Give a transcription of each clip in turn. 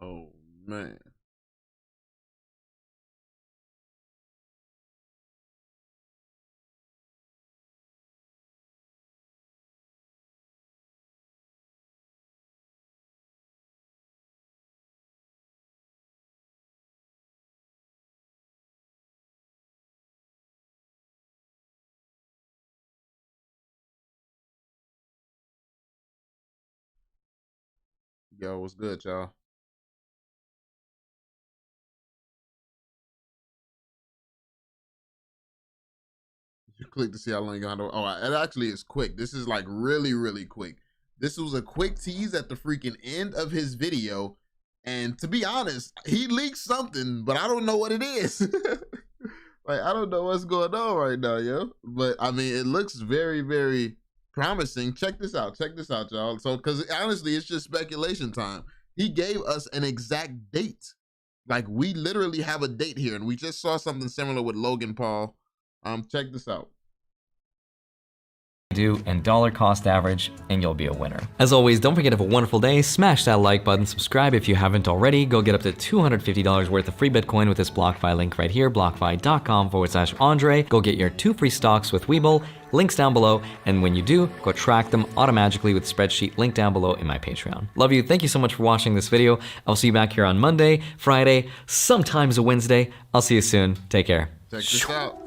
Oh man. Yo, what's good, y'all? You click to see how long you got to. Oh, it actually is quick. This is like really, really quick. This was a quick tease at the freaking end of his video. And to be honest, he leaked something, but I don't know what it is. Like, I don't know what's going on right now, yo. But I mean, it looks very, very promising. Check this out. Check this out, y'all. So, because honestly, it's just speculation time. He gave us an exact date. Like, we literally have a date here, and we just saw something similar with Logan Paul. Check this out. Do and dollar cost average, and you'll be a winner. As always, don't forget to have a wonderful day. Smash that like button, subscribe if you haven't already. Go get up to $250 worth of free Bitcoin with this BlockFi link right here, blockfi.com/Andre. Go get your 2 free stocks with Webull. Links down below, and when you do, go track them automatically with spreadsheet, link down below in my Patreon. Love you. Thank you so much for watching this video. I'll see you back here on Monday, Friday, sometimes a Wednesday. I'll see you soon. Take care. Check this out.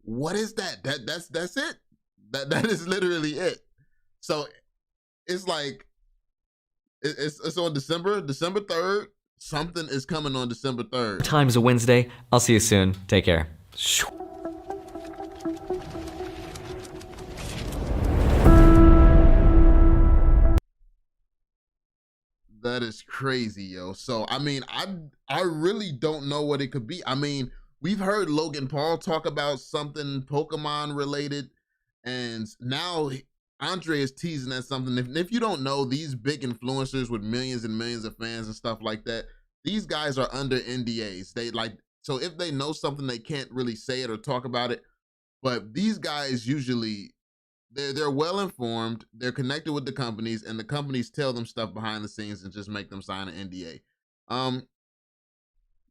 What is that? That's it. That is literally it. So it's like it's on December 3rd. Something is coming on December 3rd. Time's a Wednesday. I'll see you soon. Take care. That is crazy, yo. So I mean, I really don't know what it could be. I mean, we've heard Logan Paul talk about something Pokemon related, and now Andrei is teasing at something. If you don't know, these big influencers with millions and millions of fans and stuff like that, these guys are under NDAs. They like, so if they know something, they can't really say it or talk about it. But these guys usually, they're well informed, they're connected with the companies, and the companies tell them stuff behind the scenes and just make them sign an NDA.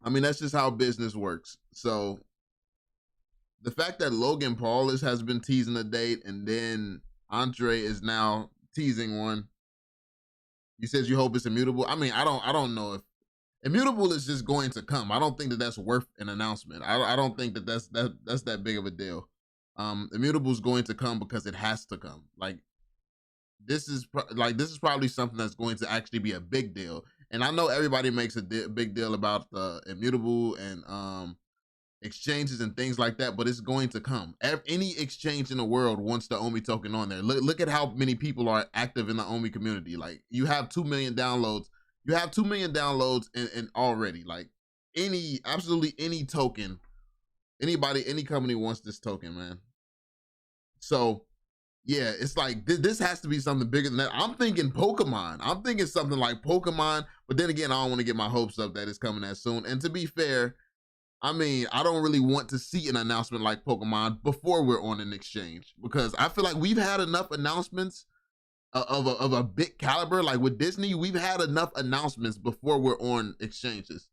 I mean, that's just how business works. So the fact that Logan Paul has been teasing a date, and then Andrei is now teasing one. You said you hope it's immutable. I mean, I don't know if immutable is just going to come. I don't think that that's worth an announcement. I don't think that that's that big of a deal. Immutable is going to come because it has to come. Like, this is probably something that's going to actually be a big deal. And I know everybody makes a big deal about the immutable and exchanges and things like that, but it's going to come. Any exchange in the world wants the OMI token on there. Look at how many people are active in the OMI community. Like, you have 2 million downloads. You have 2 million downloads and already, like, absolutely any token, anybody, any company wants this token, man. So yeah, it's like this has to be something bigger than that. I'm thinking Pokemon. I'm thinking something like Pokemon, but then again, I don't want to get my hopes up that it's coming that soon. And to be fair, I mean, I don't really want to see an announcement like Pokemon before we're on an exchange, because I feel like we've had enough announcements of a big caliber. Like with Disney, we've had enough announcements before we're on exchanges.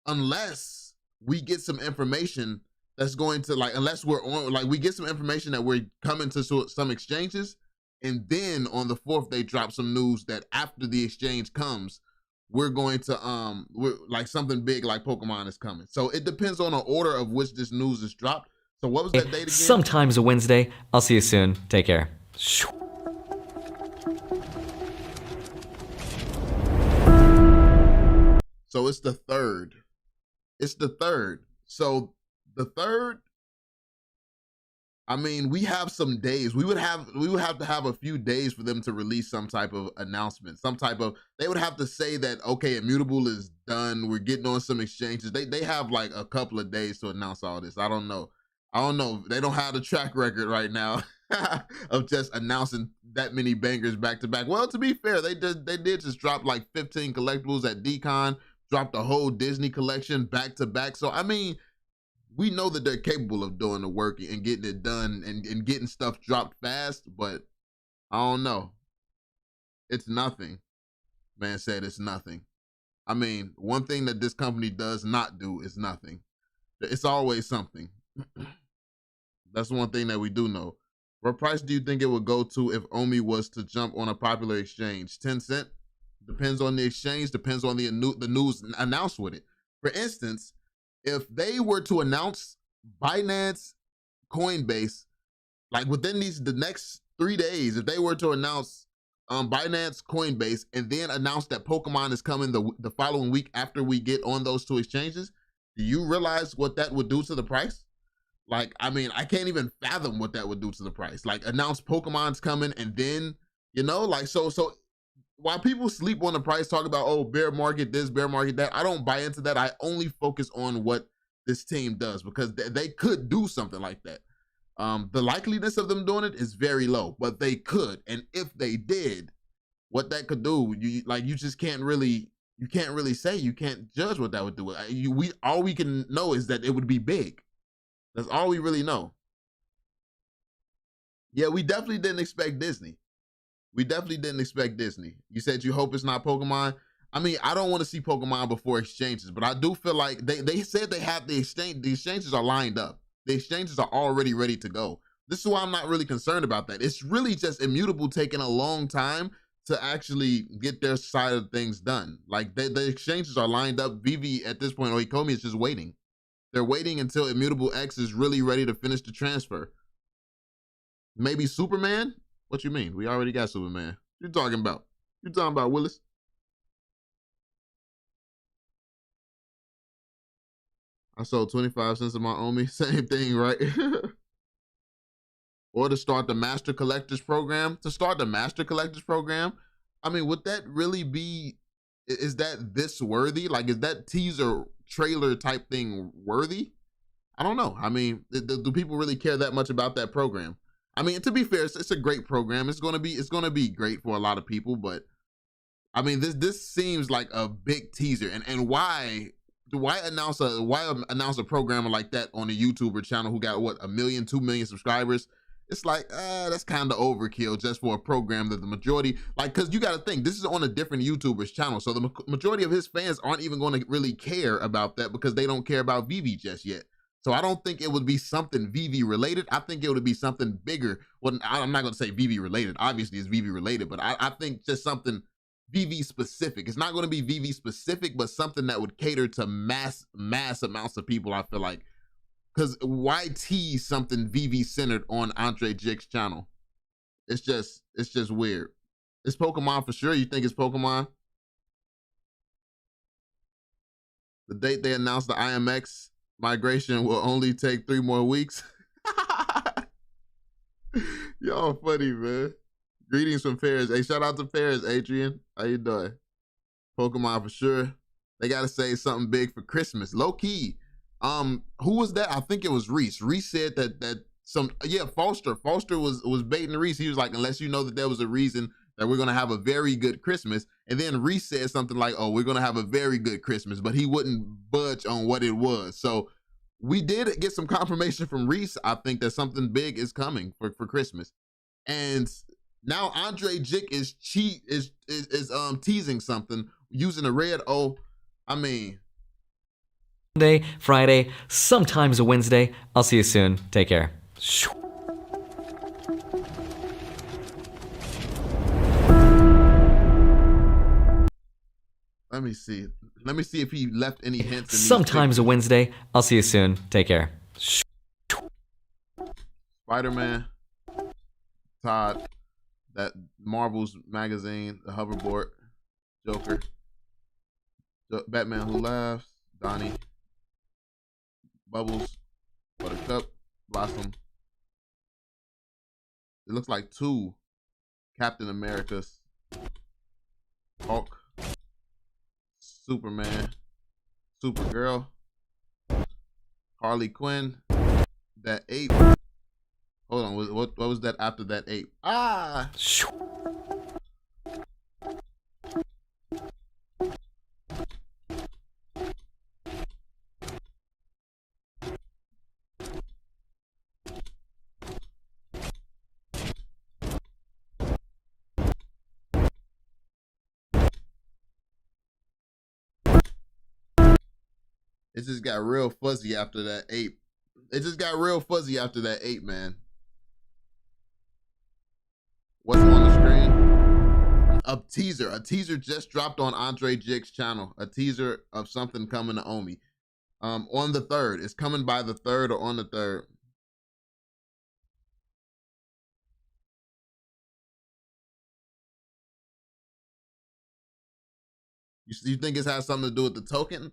Unless we get some information that's going to, like, unless we're on, like, we get some information that we're coming to some exchanges, and then on the 4th they drop some news that after the exchange comes, we're going to we're like something big like Pokemon is coming. So it depends on the order of which this news is dropped. So what was that date again? Sometimes a Wednesday. I'll see you soon. Take care. So it's the 3rd. It's the 3rd. So the 3rd, I mean, we have some days. We would have to have a few days for them to release some type of announcement. They would have to say that, okay, immutable is done. We're getting on some exchanges. They have like a couple of days to announce all this. I don't know. They don't have the track record right now of just announcing that many bangers back to back. Well, to be fair, they did just drop like 15 collectibles at DCon, dropped the whole Disney collection back to back. So I mean, we know that they're capable of doing the work and getting it done and getting stuff dropped fast, but I don't know. It's nothing. Man said it's nothing. I mean, one thing that this company does not do is nothing. It's always something. That's one thing that we do know. What price do you think it would go to if Omi was to jump on a popular exchange? 10 cent? Depends on the exchange, depends on the news announced with it. For instance, if they were to announce Binance, Coinbase, like within the next 3 days, if they were to announce Binance, Coinbase, and then announce that Pokemon is coming the following week after we get on those two exchanges, do you realize what that would do to the price? Like, I mean, I can't even fathom what that would do to the price. Like, announce Pokemon's coming, and then, like, so while people sleep on the price, talk about, oh, bear market this, bear market that, I don't buy into that. I only focus on what this team does, because they could do something like that. The likeliness of them doing it is very low, but they could. And if they did, what that could do, you just can't really say, you can't judge what that would do. All we can know is that it would be big. That's all we really know. Yeah, we definitely didn't expect Disney. You said you hope it's not Pokemon. I mean, I don't want to see Pokemon before exchanges, but I do feel like they said they have the exchanges are lined up. The exchanges are already ready to go. This is why I'm not really concerned about that. It's really just Immutable taking a long time to actually get their side of things done. Like, the exchanges are lined up. Veve at this point, or Ecomi, is just waiting. They're waiting until Immutable X is really ready to finish the transfer. Maybe Superman? What you mean? We already got Superman. What you talking about? You talking about Willis? I sold 25 cents of my Omi. Same thing, right? Or to start the Master Collectors program. I mean, would that really be, is that this worthy? Like, is that teaser trailer type thing worthy? I don't know. I mean, do people really care that much about that program? I mean, to be fair, it's a great program. It's gonna be great for a lot of people, but I mean, this seems like a big teaser. And why announce a programmer like that on a YouTuber channel who got what, 1 million, 2 million subscribers? It's like, that's kind of overkill just for a program that the majority, like, because you got to think, this is on a different YouTuber's channel, so the majority of his fans aren't even going to really care about that because they don't care about Veve just yet. So I don't think it would be something Veve related. I think it would be something bigger. Well, I'm not going to say Veve related. Obviously, it's Veve related, but I think just something Veve specific. It's not going to be Veve specific, but something that would cater to mass amounts of people, I feel like. Because why tease something Veve centered on Andrei Jikh's channel? It's just weird. It's Pokemon for sure. You think it's Pokemon? The date they announced the IMX migration will only take 3 more weeks. Y'all funny, man. Greetings from Paris. Hey, shout out to Paris, Adrian. How you doing? Pokemon for sure. They gotta say something big for Christmas. Low key. Who was that? I think it was Reese. Reese said that Foster was baiting Reese. He was like, unless you know that there was a reason that we're gonna have a very good Christmas. And then Reese said something like, oh, we're gonna have a very good Christmas, but he wouldn't budge on what it was. So we did get some confirmation from Reese, I think, that something big is coming for Christmas. And now Andrei Jikh is teasing something using a red O. I mean, Monday, Friday, sometimes a Wednesday. I'll see you soon. Take care. Let me see. Let me see if he left any hints. Sometimes a Wednesday. I'll see you soon. Take care. Spider-Man, Todd, that Marvel's magazine, the hoverboard, Joker, Batman Who Laughs, Donnie, Bubbles, Buttercup, Blossom. It looks like 2 Captain Americas, Hulk, Superman, Supergirl, Harley Quinn, that ape. Hold on, what was that after that ape? Ah! It just got real fuzzy after that ape. It just got real fuzzy after that ape, man. What's on the screen? A teaser. A teaser just dropped on Andrei Jikh's channel. A teaser of something coming to Omi. On the 3rd. It's coming by the 3rd or on the 3rd. You think it has something to do with the token?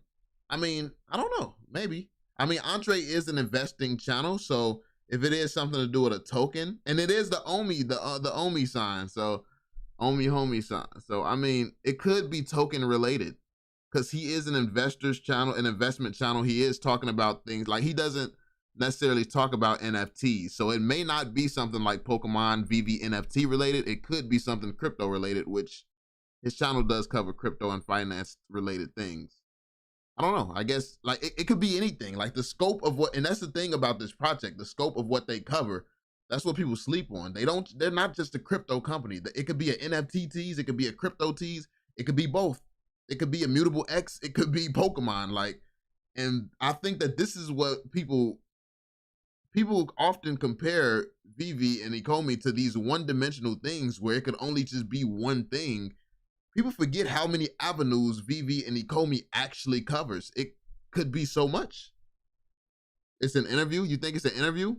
I mean, I don't know. Maybe. I mean, Andrei is an investing channel, so if it is something to do with a token, and it is the Omi, the Omi sign, so Omi homie sign. So I mean, it could be token related because he is an investor's channel, an investment channel. He is talking about things like he doesn't necessarily talk about NFTs. So it may not be something like Pokemon Veve NFT related. It could be something crypto related, which his channel does cover crypto and finance related things. I don't know. I guess like it could be anything. Like the scope of what, and that's the thing about this project, the scope of what they cover. That's what people sleep on. They're not just a crypto company. It could be an NFT tease, it could be a crypto tease, it could be both. It could be Immutable X, it could be Pokemon. Like, and I think that this is what people often compare Veve and Ecomi to these one-dimensional things where it could only just be one thing. People forget how many avenues Veve and Ecomi actually covers. It could be so much. It's an interview? You think it's an interview?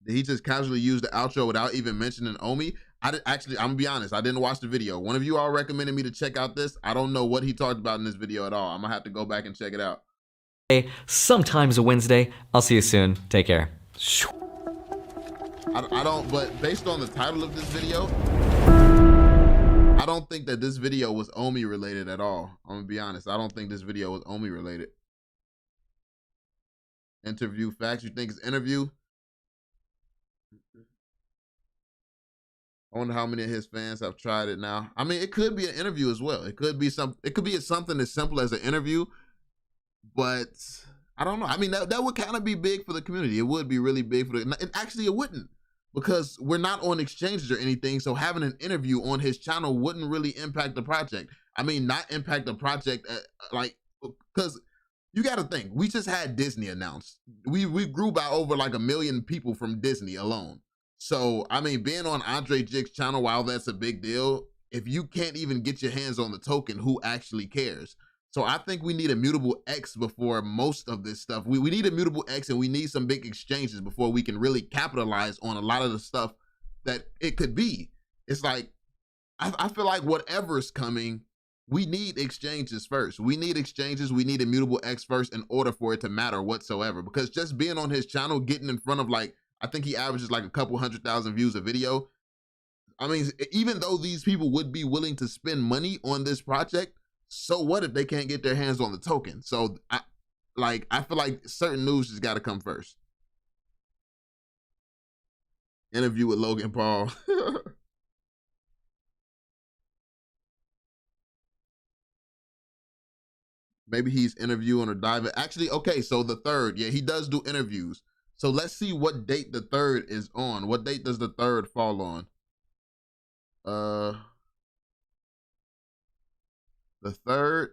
Did he just casually use the outro without even mentioning Omi? I'm gonna be honest, I didn't watch the video. One of you all recommended me to check out this. I don't know what he talked about in this video at all. I'm gonna have to go back and check it out. Sometimes a Wednesday. I'll see you soon. Take care. I don't, but based on the title of this video, I don't think that this video was Omi related at all. I'm gonna be honest. I don't think this video was Omi related. Interview facts. You think it's interview? I wonder how many of his fans have tried it now. I mean, it could be an interview as well. It could be something as simple as an interview, but I don't know. I mean, that would kind of be big for the community. It would be really big for the, and actually it wouldn't, because we're not on exchanges or anything. So having an interview on his channel wouldn't really impact the project. I mean, not impact the project, like, because you got to think, we just had Disney announced. We grew by over like 1 million people from Disney alone. So, I mean, being on Andrei Jikh's channel, while that's a big deal, if you can't even get your hands on the token, who actually cares? So I think we need Immutable X before most of this stuff. We need Immutable X, and we need some big exchanges before we can really capitalize on a lot of the stuff that it could be. It's like, I feel like whatever's coming, we need exchanges first. We need exchanges. We need Immutable X first in order for it to matter whatsoever. Because just being on his channel, getting in front of like, I think he averages like a couple 100,000 views a video. I mean, even though these people would be willing to spend money on this project, so what if they can't get their hands on the token? So I feel like certain news just got to come first. Interview with Logan Paul. Maybe he's interviewing or diving. Actually, okay, so the 3rd, yeah, he does do interviews. So let's see what date the 3rd is on. What date does the 3rd fall on? The 3rd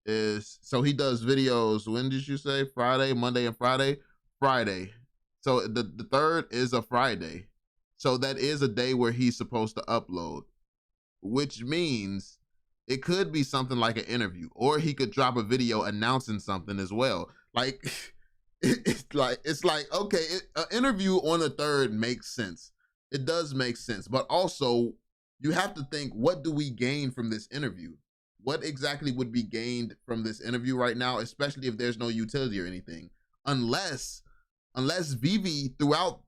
is, so he does videos, when did you say? Friday, Monday, and Friday? Friday. So the 3rd is a Friday. So that is a day where he's supposed to upload, which means it could be something like an interview, or he could drop a video announcing something as well. Like, it's like okay, an interview on the 3rd makes sense. It does make sense, but also you have to think, what do we gain from this interview? What exactly would be gained from this interview right now, especially if there's no utility or anything, unless Veve throughout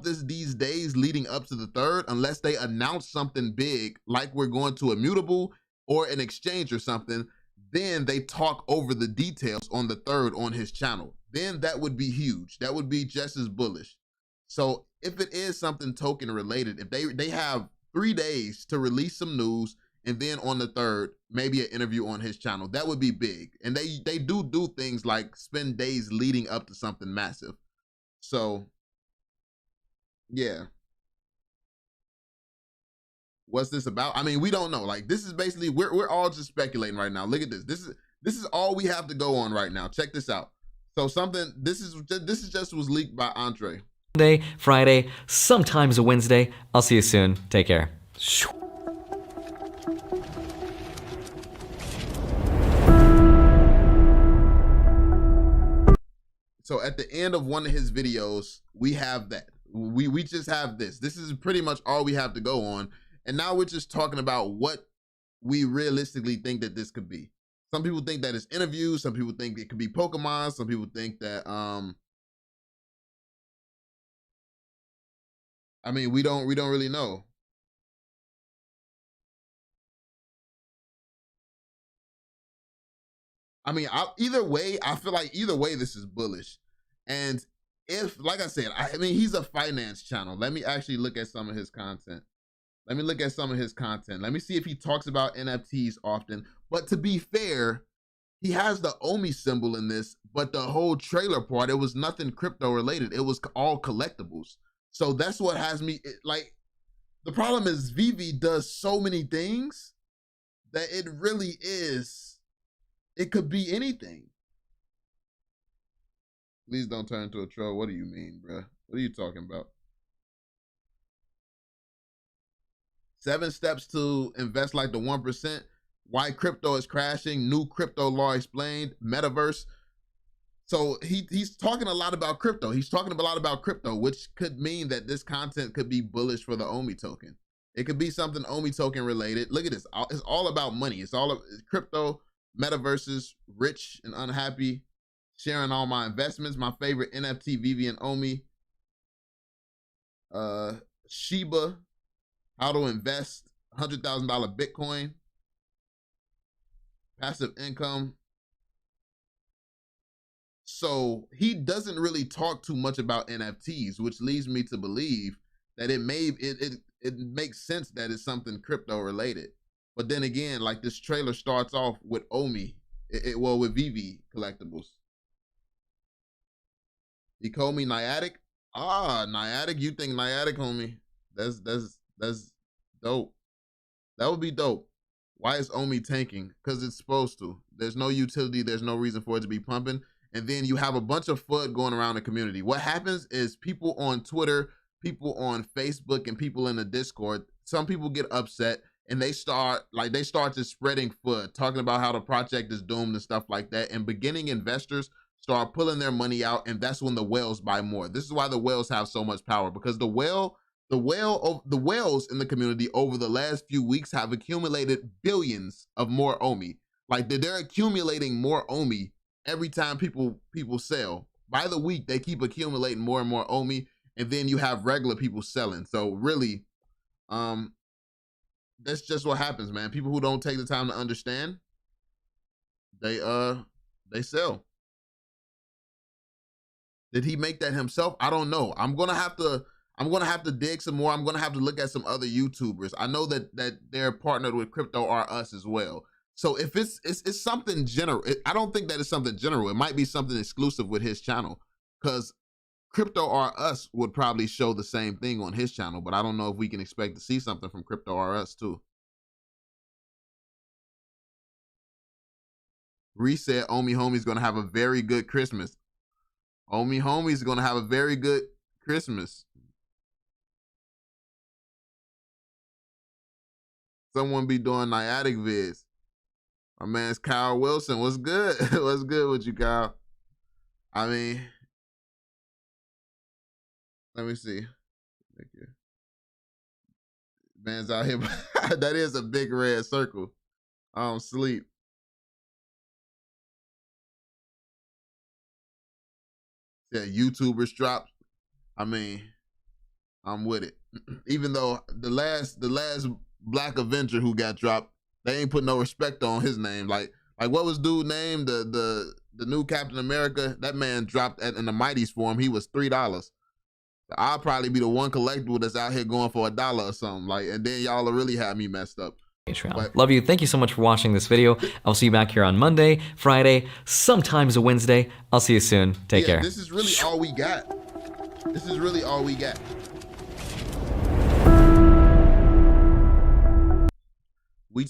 these days leading up to the 3rd, unless they announce something big like we're going to Immutable or an exchange or something, then they talk over the details on the 3rd on his channel. Then that would be huge. That would be just as bullish. So if it is something token related, if they have 3 days to release some news, and then on the 3rd, maybe an interview on his channel, that would be big. And they do things like spend days leading up to something massive. So yeah. what's this about? I mean, we don't know. Like, this is basically, we're all just speculating right now. Look at this. This is all we have to go on right now. Check this out. So this is just was leaked by Andrei. Monday, Friday, sometimes a Wednesday. I'll see you soon. Take care. So at the end of one of his videos, we have that. We just have this. This is pretty much all we have to go on. And now we're just talking about what we realistically think that this could be. Some people think that it's interviews. Some people think it could be Pokemon. Some people think that, I mean, we don't really know. I mean, either way, I feel like either way, this is bullish. And if, like I said, I mean, he's a finance channel. Let me actually look at some of his content. Let me see if he talks about NFTs often. But to be fair, he has the Omi symbol in this, but the whole trailer part, it was nothing crypto related. It was all collectibles. So that's what has me, like, the problem is Veve does so many things that it really is, it could be anything. Please don't turn into a troll. What do you mean, bruh? What are you talking about? 7 steps to invest like the 1%. Why crypto is crashing. New crypto law explained. Metaverse. So he's talking a lot about crypto. He's talking a lot about crypto, which could mean that this content could be bullish for the Omi token. It could be something Omi token related. Look at this. It's all about money. It's all crypto, metaverses, rich and unhappy, sharing all my investments, my favorite NFT, Veve and Omi, Shiba, how to invest, $100,000 Bitcoin, passive income. So he doesn't really talk too much about NFTs, which leads me to believe that it makes sense that it's something crypto related. But then again, like this trailer starts off with Omi, with Veve collectibles. Ecomi, Nyatic. Nyatic, you think Nyatic, homie? That's dope. That would be dope. Why is Omi tanking? Because it's supposed to. There's no utility. There's no reason for it to be pumping. And then you have a bunch of FUD going around the community. What happens is people on Twitter, people on Facebook, and people in the Discord, some people get upset and they start just spreading FUD, talking about how the project is doomed and stuff like that. And beginning investors start pulling their money out, and that's when the whales buy more. This is why the whales have so much power, because the whales in the community over the last few weeks have accumulated billions of more Omi. Like they're accumulating more Omi every time people sell. By the week, they keep accumulating more and more Omi, and then you have regular people selling. So really, that's just what happens, man. People who don't take the time to understand, they sell. Did he make that himself? I don't know. I'm gonna have to dig some more. I'm gonna have to look at some other YouTubers. I know that they're partnered with Crypto R Us as well. So if it's something general, I don't think that it's something general. It might be something exclusive with his channel, because Crypto R Us would probably show the same thing on his channel, but I don't know if we can expect to see something from Crypto R Us too. Reset, Omi Homie's gonna have a very good Christmas. Omi Homie's gonna have a very good Christmas. Someone be doing Nyatic vids. My man's Kyle Wilson. What's good? What's good with you, Kyle? I mean, let me see. Thank you. Man's out here. That is a big red circle. I don't sleep. Yeah, YouTubers dropped. I mean, I'm with it. Even though the last Black Avenger who got dropped, they ain't put no respect on his name. Like what was dude named? The new Captain America? That man dropped in the Mighties for him. He was $3. I'll probably be the one collectible that's out here going for $1 or something. Like, and then y'all will really have me messed up. Patreon. Love you. Thank you so much for watching this video. I'll see you back here on Monday, Friday, sometimes a Wednesday. I'll see you soon. Take care. This is really all we got. This is really all we got.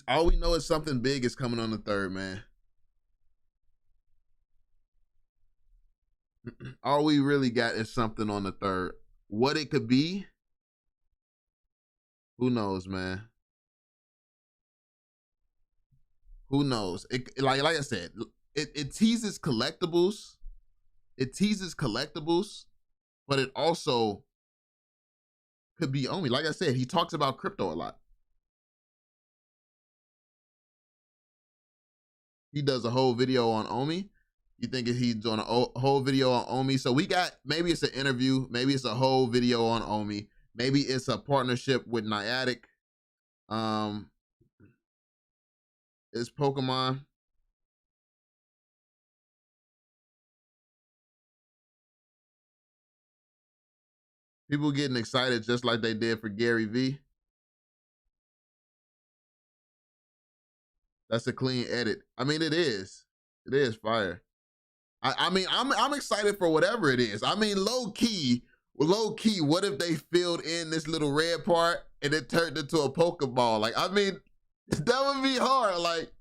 All we know is something big is coming on the 3rd, man. All we really got is something on the 3rd. What it could be, who knows, man. Who knows? Like I said, it teases collectibles. It teases collectibles, but it also could be Omi. Like I said, he talks about crypto a lot. He does a whole video on Omi. You think he's doing a whole video on Omi? So we got, maybe it's an interview, maybe it's a whole video on Omi, maybe it's a partnership with Niantic. It's Pokemon. People getting excited just like they did for Gary V. That's a clean edit. I mean, it is. It is fire. I mean, I'm excited for whatever it is. I mean, low key, what if they filled in this little red part and it turned into a Pokeball? Like, I mean, that would be hard. Like,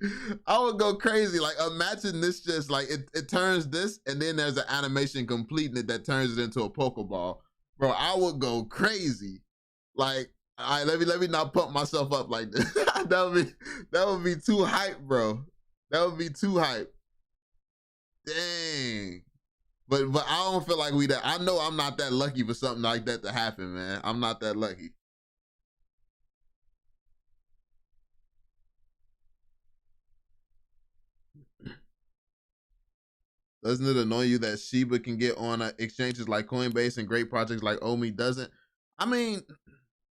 I would go crazy. Like, imagine this just like it turns this and then there's an animation completing it that turns it into a Pokeball. Bro, I would go crazy. Like, all right, let me not pump myself up like this. that would be too hype, bro. That would be too hype. Dang. But I don't feel like we that. I know I'm not that lucky for something like that to happen, man. I'm not that lucky. Doesn't it annoy you that Shiba can get on exchanges like Coinbase and great projects like Omi doesn't? I mean,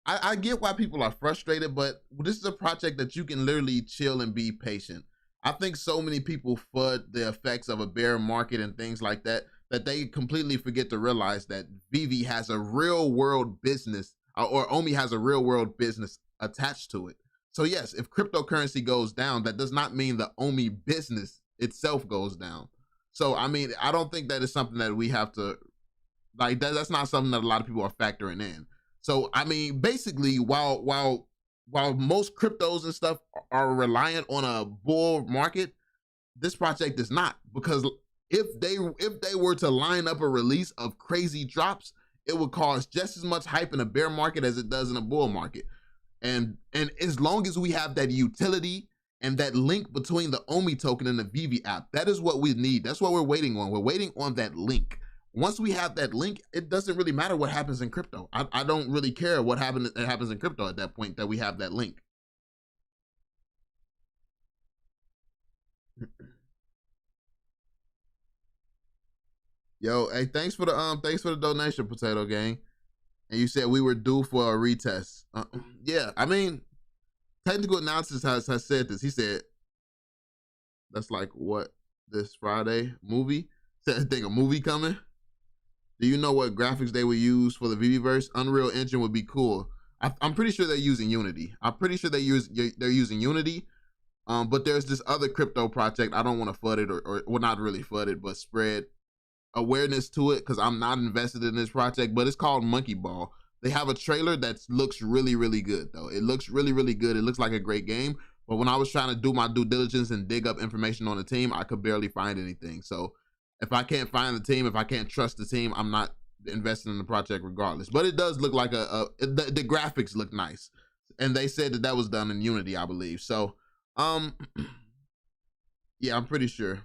I get why people are frustrated, but this is a project that you can literally chill and be patient. I think so many people FUD the effects of a bear market and things like that they completely forget to realize that Veve has a real world business, or Omi has a real world business attached to it. So yes, if cryptocurrency goes down, that does not mean the Omi business itself goes down. So I mean, I don't think that is something that we have to, like, that's not something that a lot of people are factoring in. So I mean, basically, while most cryptos and stuff are reliant on a bull market, this project is not, because if they were to line up a release of crazy drops, it would cause just as much hype in a bear market as it does in a bull market. And as long as we have that utility and that link between the Omi token and the Veve app, that is what we need. That's what we're waiting on. We're waiting on that link. Once we have that link, it doesn't really matter what happens in crypto. I don't really care what happens in crypto at that point that we have that link. Yo, hey, thanks for the donation, Potato Gang. And you said we were due for a retest. Yeah, I mean, Technical Analysis has said this. He said that's like what, this Friday movie? Said I think a movie coming. Do you know what graphics they would use for the Veveverse? Unreal Engine would be cool. I'm pretty sure they're using Unity. I'm pretty sure they're using Unity. But there's this other crypto project. I don't want to FUD it or well, not really FUD it, but spread awareness to it because I'm not invested in this project. But it's called Monkey Ball. They have a trailer that looks really, really good though. It looks really, really good. It looks like a great game. But when I was trying to do my due diligence and dig up information on the team, I could barely find anything. So if I can't find the team, if I can't trust the team, I'm not investing in the project regardless. But it does look like the graphics look nice. And they said that was done in Unity, I believe. So, yeah, I'm pretty sure.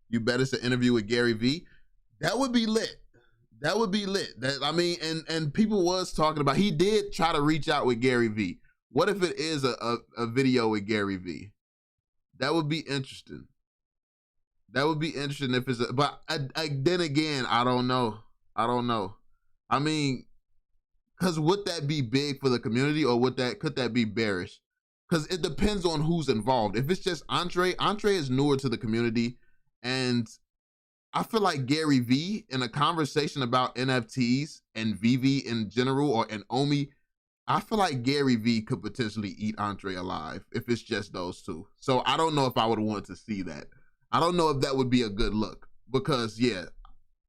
You bet it's an interview with Gary V. That would be lit. That would be lit. That, I mean, and people was talking about, he did try to reach out with Gary V. What if it is a video with Gary V? That would be interesting. That would be interesting if it's but then again, I don't know. I mean, because would that be big for the community or could that be bearish? Because it depends on who's involved. If it's just Andrei is newer to the community, and I feel like Gary V in a conversation about NFTs and Veve in general or an Omi, I feel like Gary V could potentially eat Andrei alive if it's just those two. So I don't know if I would want to see that. I don't know if that would be a good look because yeah,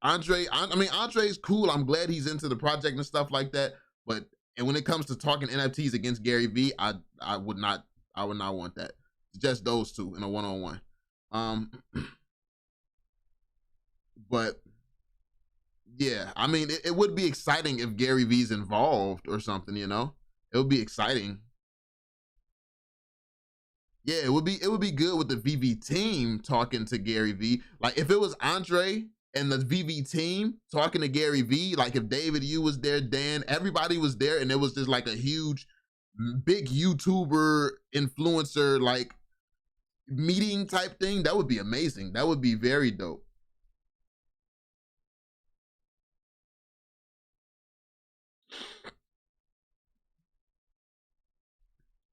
Andre's cool. I'm glad he's into the project and stuff like that. But and when it comes to talking NFTs against Gary Vee, I would not want that. Just those two in a one-on-one. But yeah, I mean, it would be exciting if Gary Vee's involved or something, you know? It would be exciting. Yeah, it would be good with the VV team talking to Gary Vee. Like if it was Andre and the VV team talking to Gary Vee, like if David Yu was there, Dan, everybody was there, and it was just like a huge, big YouTuber influencer like meeting type thing, that would be amazing. That would be very dope.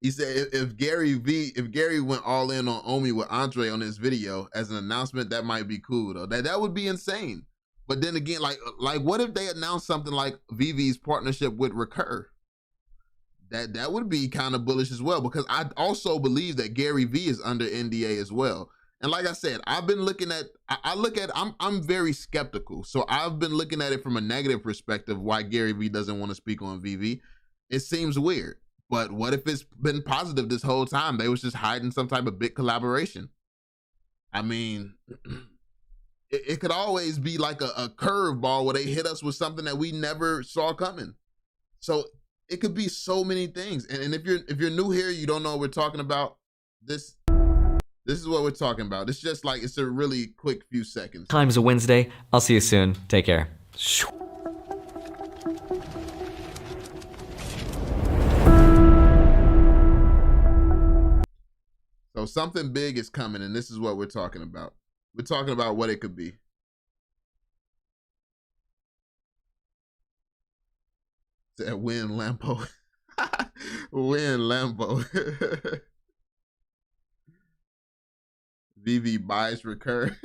He said if Gary went all in on Omi with Andre on this video as an announcement, that might be cool though. That would be insane. But then again, like what if they announced something like VV's partnership with Recur? That would be kind of bullish as well, because I also believe that Gary Vee is under NDA as well. And like I said, I've been looking at I'm very skeptical. So I've been looking at it from a negative perspective, why Gary Vee doesn't want to speak on VV. It seems weird. But what if it's been positive this whole time? They was just hiding some type of big collaboration. I mean, it could always be like a curveball where they hit us with something that we never saw coming. So it could be so many things. And if you're new here, you don't know what we're talking about, this is what we're talking about. It's just like, it's a really quick few seconds. Time's a Wednesday. I'll see you soon. Take care. So something big is coming, and this is what we're talking about. We're talking about what it could be. Said win Lambo. Win Lambo. VV buys Recur.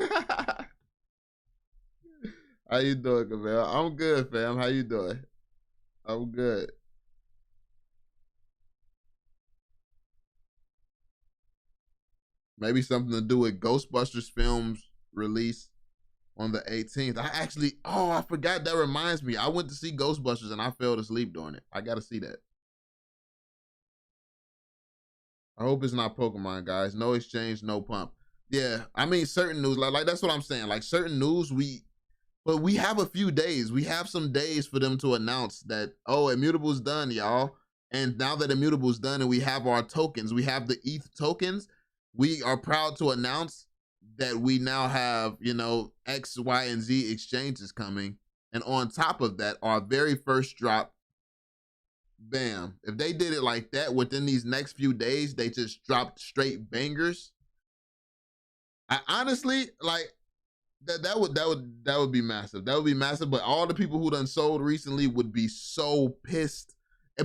How you doing, Cavell? I'm good, fam. How you doing? I'm good. Maybe something to do with Ghostbusters films release on the 18th. I forgot. That reminds me. I went to see Ghostbusters and I fell asleep during it. I got to see that. I hope it's not Pokemon, guys. No exchange, no pump. Yeah, I mean, certain news, like that's what I'm saying. Like certain news, but we have a few days. We have some days for them to announce that, oh, Immutable's done, y'all. And now that Immutable's done and we have our tokens, we have the ETH tokens, we are proud to announce that we now have, you know, X, Y, and Z exchanges coming. And on top of that, our very first drop, bam. If they did it like that within these next few days, they just dropped straight bangers. I honestly, like, that would be massive. That would be massive. But all the people who done sold recently would be so pissed.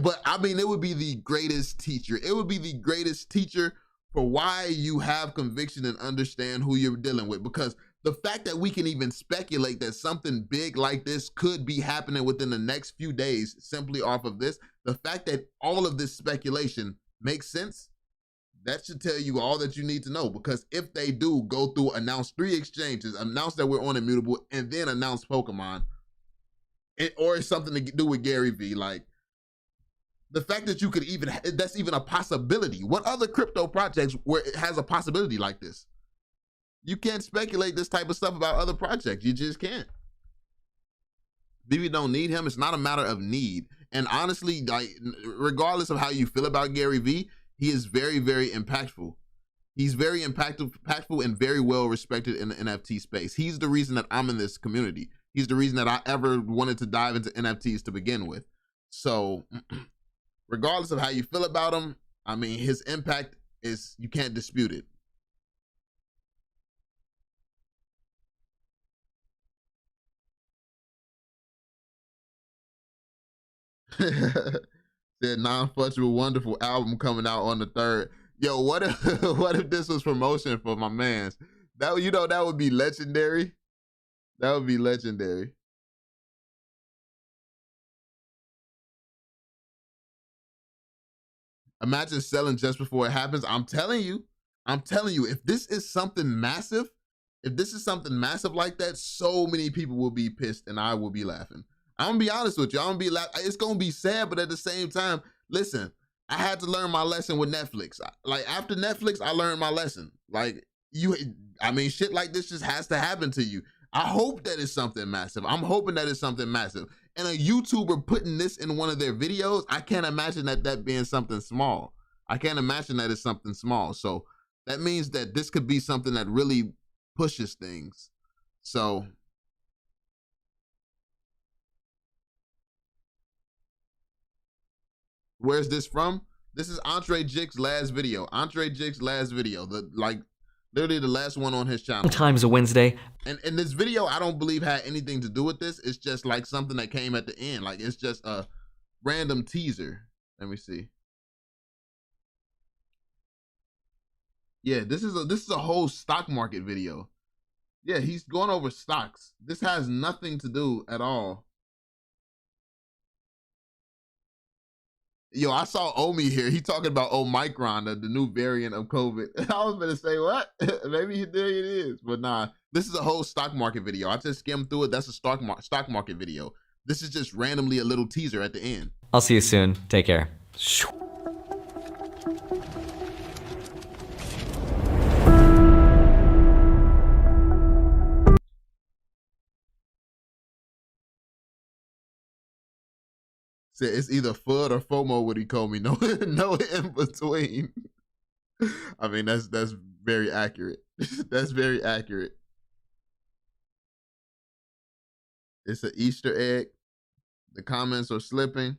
But I mean, it would be the greatest teacher. It would be the greatest teacher for why you have conviction and understand who you're dealing with. Because the fact that we can even speculate that something big like this could be happening within the next few days simply off of this, the fact that all of this speculation makes sense, that should tell you all that you need to know. Because if they do go through, announce 3 exchanges, announce that we're on Immutable, and then announce Pokemon, or it's something to do with Gary Vee, like, the fact that you could even, that's even a possibility. What other crypto projects where it has a possibility like this? You can't speculate this type of stuff about other projects. You just can't. Vivi don't need him. It's not a matter of need. And honestly, like, regardless of how you feel about Gary Vee, he is very, very impactful. He's very impactful and very well respected in the NFT space. He's the reason that I'm in this community. He's the reason that I ever wanted to dive into NFTs to begin with. So regardless of how you feel about him, I mean, his impact is, you can't dispute it. Said non-fungible wonderful album coming out on the 3rd. Yo, what if what if this was promotion for my mans? That, you know, that would be legendary. That would be legendary. Imagine selling just before it happens. I'm telling you, if this is something massive, If this is something massive like that, so many people will be pissed and I will be laughing. I'm gonna be honest with you. I'm gonna be laughing. It's gonna be sad, but at the same time, listen, I had to learn my lesson with Netflix. Like after Netflix, I learned my lesson. Like shit like this just has to happen to you. I hope that it's something massive. I'm hoping that it's something massive. And a YouTuber putting this in one of their videos, I can't imagine that being something small. I can't imagine that it's something small. So that means that this could be something that really pushes things. So where's this from? This is Andrei Jikh's last video. Andrei Jikh's last video. Literally the last one on his channel. Time's a Wednesday. And this video, I don't believe had anything to do with this. It's just like something that came at the end. Like it's just a random teaser. Let me see. Yeah, this is a whole stock market video. Yeah, he's going over stocks. This has nothing to do at all. Yo, I saw Omi here. He talking about Omicron, the new variant of COVID. I was gonna say what? Maybe there it is, but nah. This is a whole stock market video. I just skimmed through it. That's a stock market video. This is just randomly a little teaser at the end. I'll see you soon. Take care. Said it's either FUD or FOMO what he called me. No, no in between. I mean, that's very accurate. That's very accurate. It's an Easter egg. The comments are slipping.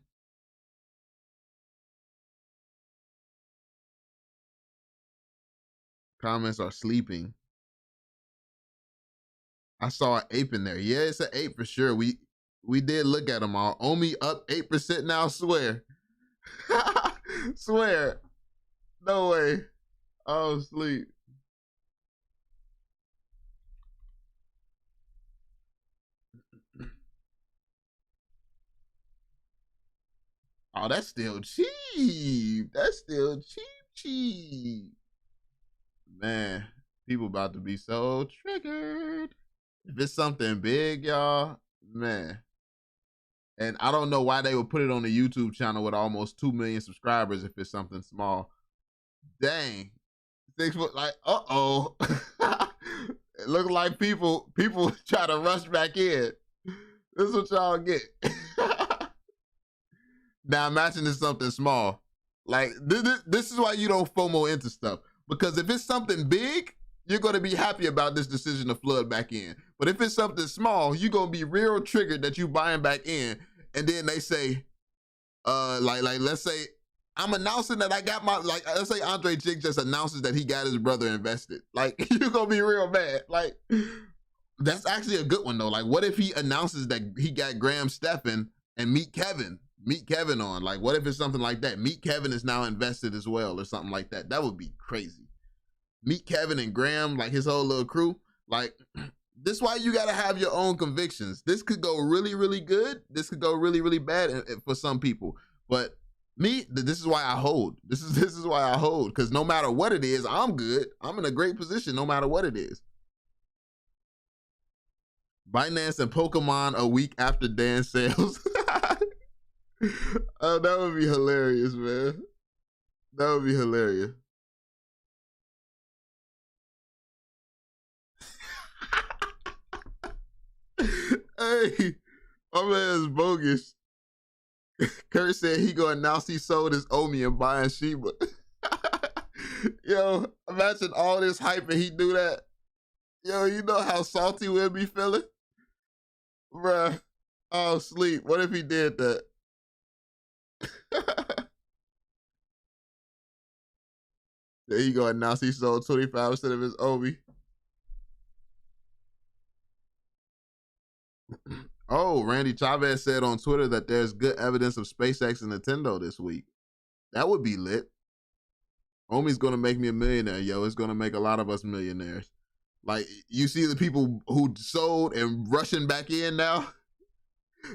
Comments are sleeping. I saw an ape in there. Yeah, it's an ape for sure. We did look at them all. Omi up 8% now, swear. Swear. No way. Oh, sleep. Oh, that's still cheap. That's still cheap. Man, people about to be so triggered. If it's something big, y'all, man. And I don't know why they would put it on the YouTube channel with almost 2 million subscribers if it's something small. Dang. 6 foot, like, uh-oh. It looks like people try to rush back in. This is what y'all get. Now imagine it's something small. Like, this is why you don't FOMO into stuff. Because if it's something big, you're going to be happy about this decision to flood back in. But if it's something small, you're going to be real triggered that you buying back in. And then they say, let's say, I'm announcing that I got my, let's say Andrei Jikh just announces that he got his brother invested. Like, you're going to be real mad. Like, that's actually a good one, though. Like, what if he announces that he got Graham Stephan and Meet Kevin on? Like, what if it's something like that? Meet Kevin is now invested as well or something like that. That would be crazy. Meet Kevin and Graham, like his whole little crew. Like, this is why you got to have your own convictions. This could go really, really good. This could go really, really bad for some people. But me, this is why I hold. This is why I hold. Because no matter what it is, I'm good. I'm in a great position no matter what it is. Binance and Pokemon a week after dance sales. Oh, that would be hilarious, man. That would be hilarious. Hey, my man's bogus. Kurt said he gonna announce he sold his Omi and buying Shiba. Yo, imagine all this hype and he do that. Yo, you know how salty we'll be feeling? Bruh. Oh, sleep. What if he did that? There you go. Announce he sold 25% of his Omi. Oh, Randy Chavez said on Twitter that there's good evidence of SpaceX and Nintendo this week. That would be lit. Omi's gonna make me a millionaire, yo. It's gonna make a lot of us millionaires. Like, you see the people who sold and rushing back in now.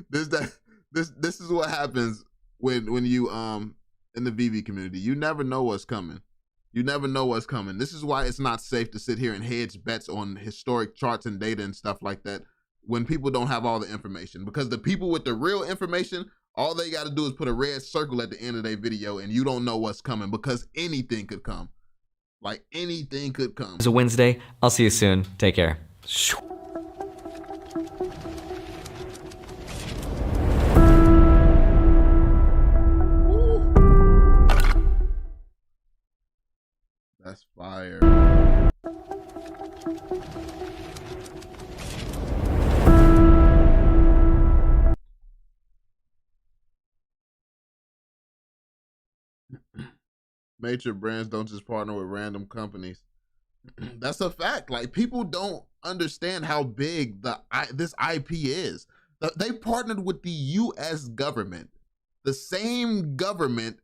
This is what happens when you in the VV community. You never know what's coming. You never know what's coming. This is why it's not safe to sit here and hedge bets on historic charts and data and stuff like that when people don't have all the information. Because the people with the real information, all they got to do is put a red circle at the end of their video and you don't know what's coming, because anything could come. Like, anything could come. It's a Wednesday. I'll see you soon. Take care. That's fire. Major brands don't just partner with random companies. That's a fact. Like, people don't understand how big this IP is. They partnered with the US government, the same government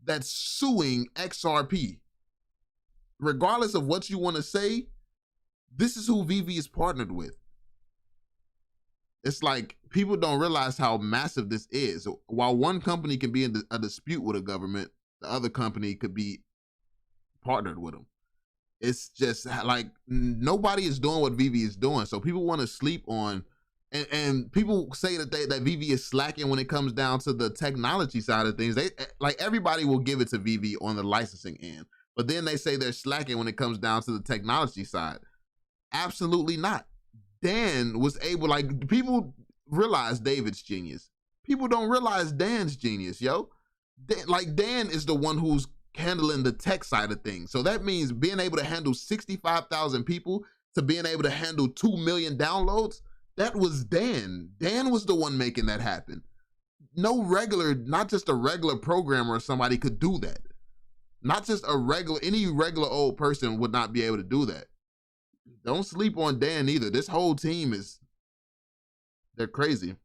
that's suing XRP. Regardless of what you want to say, this is who Veve is partnered with. It's like, people don't realize how massive this is. While one company can be in a dispute with a government, the other company could be partnered with them. It's just like, nobody is doing what Veve is doing. So people want to sleep on, and people say that that Veve is slacking when it comes down to the technology side of things. They, like, everybody will give it to Veve on the licensing end, but then they say they're slacking when it comes down to the technology side. Absolutely not. Dan was able, like, people realize David's genius. People don't realize Dan's genius, yo. Dan is the one who's handling the tech side of things. So that means being able to handle 65,000 people to being able to handle 2 million downloads, that was Dan. Dan was the one making that happen. No regular, not just a regular programmer or somebody could do that. Not just any regular old person would not be able to do that. Don't sleep on Dan either. This whole team they're crazy.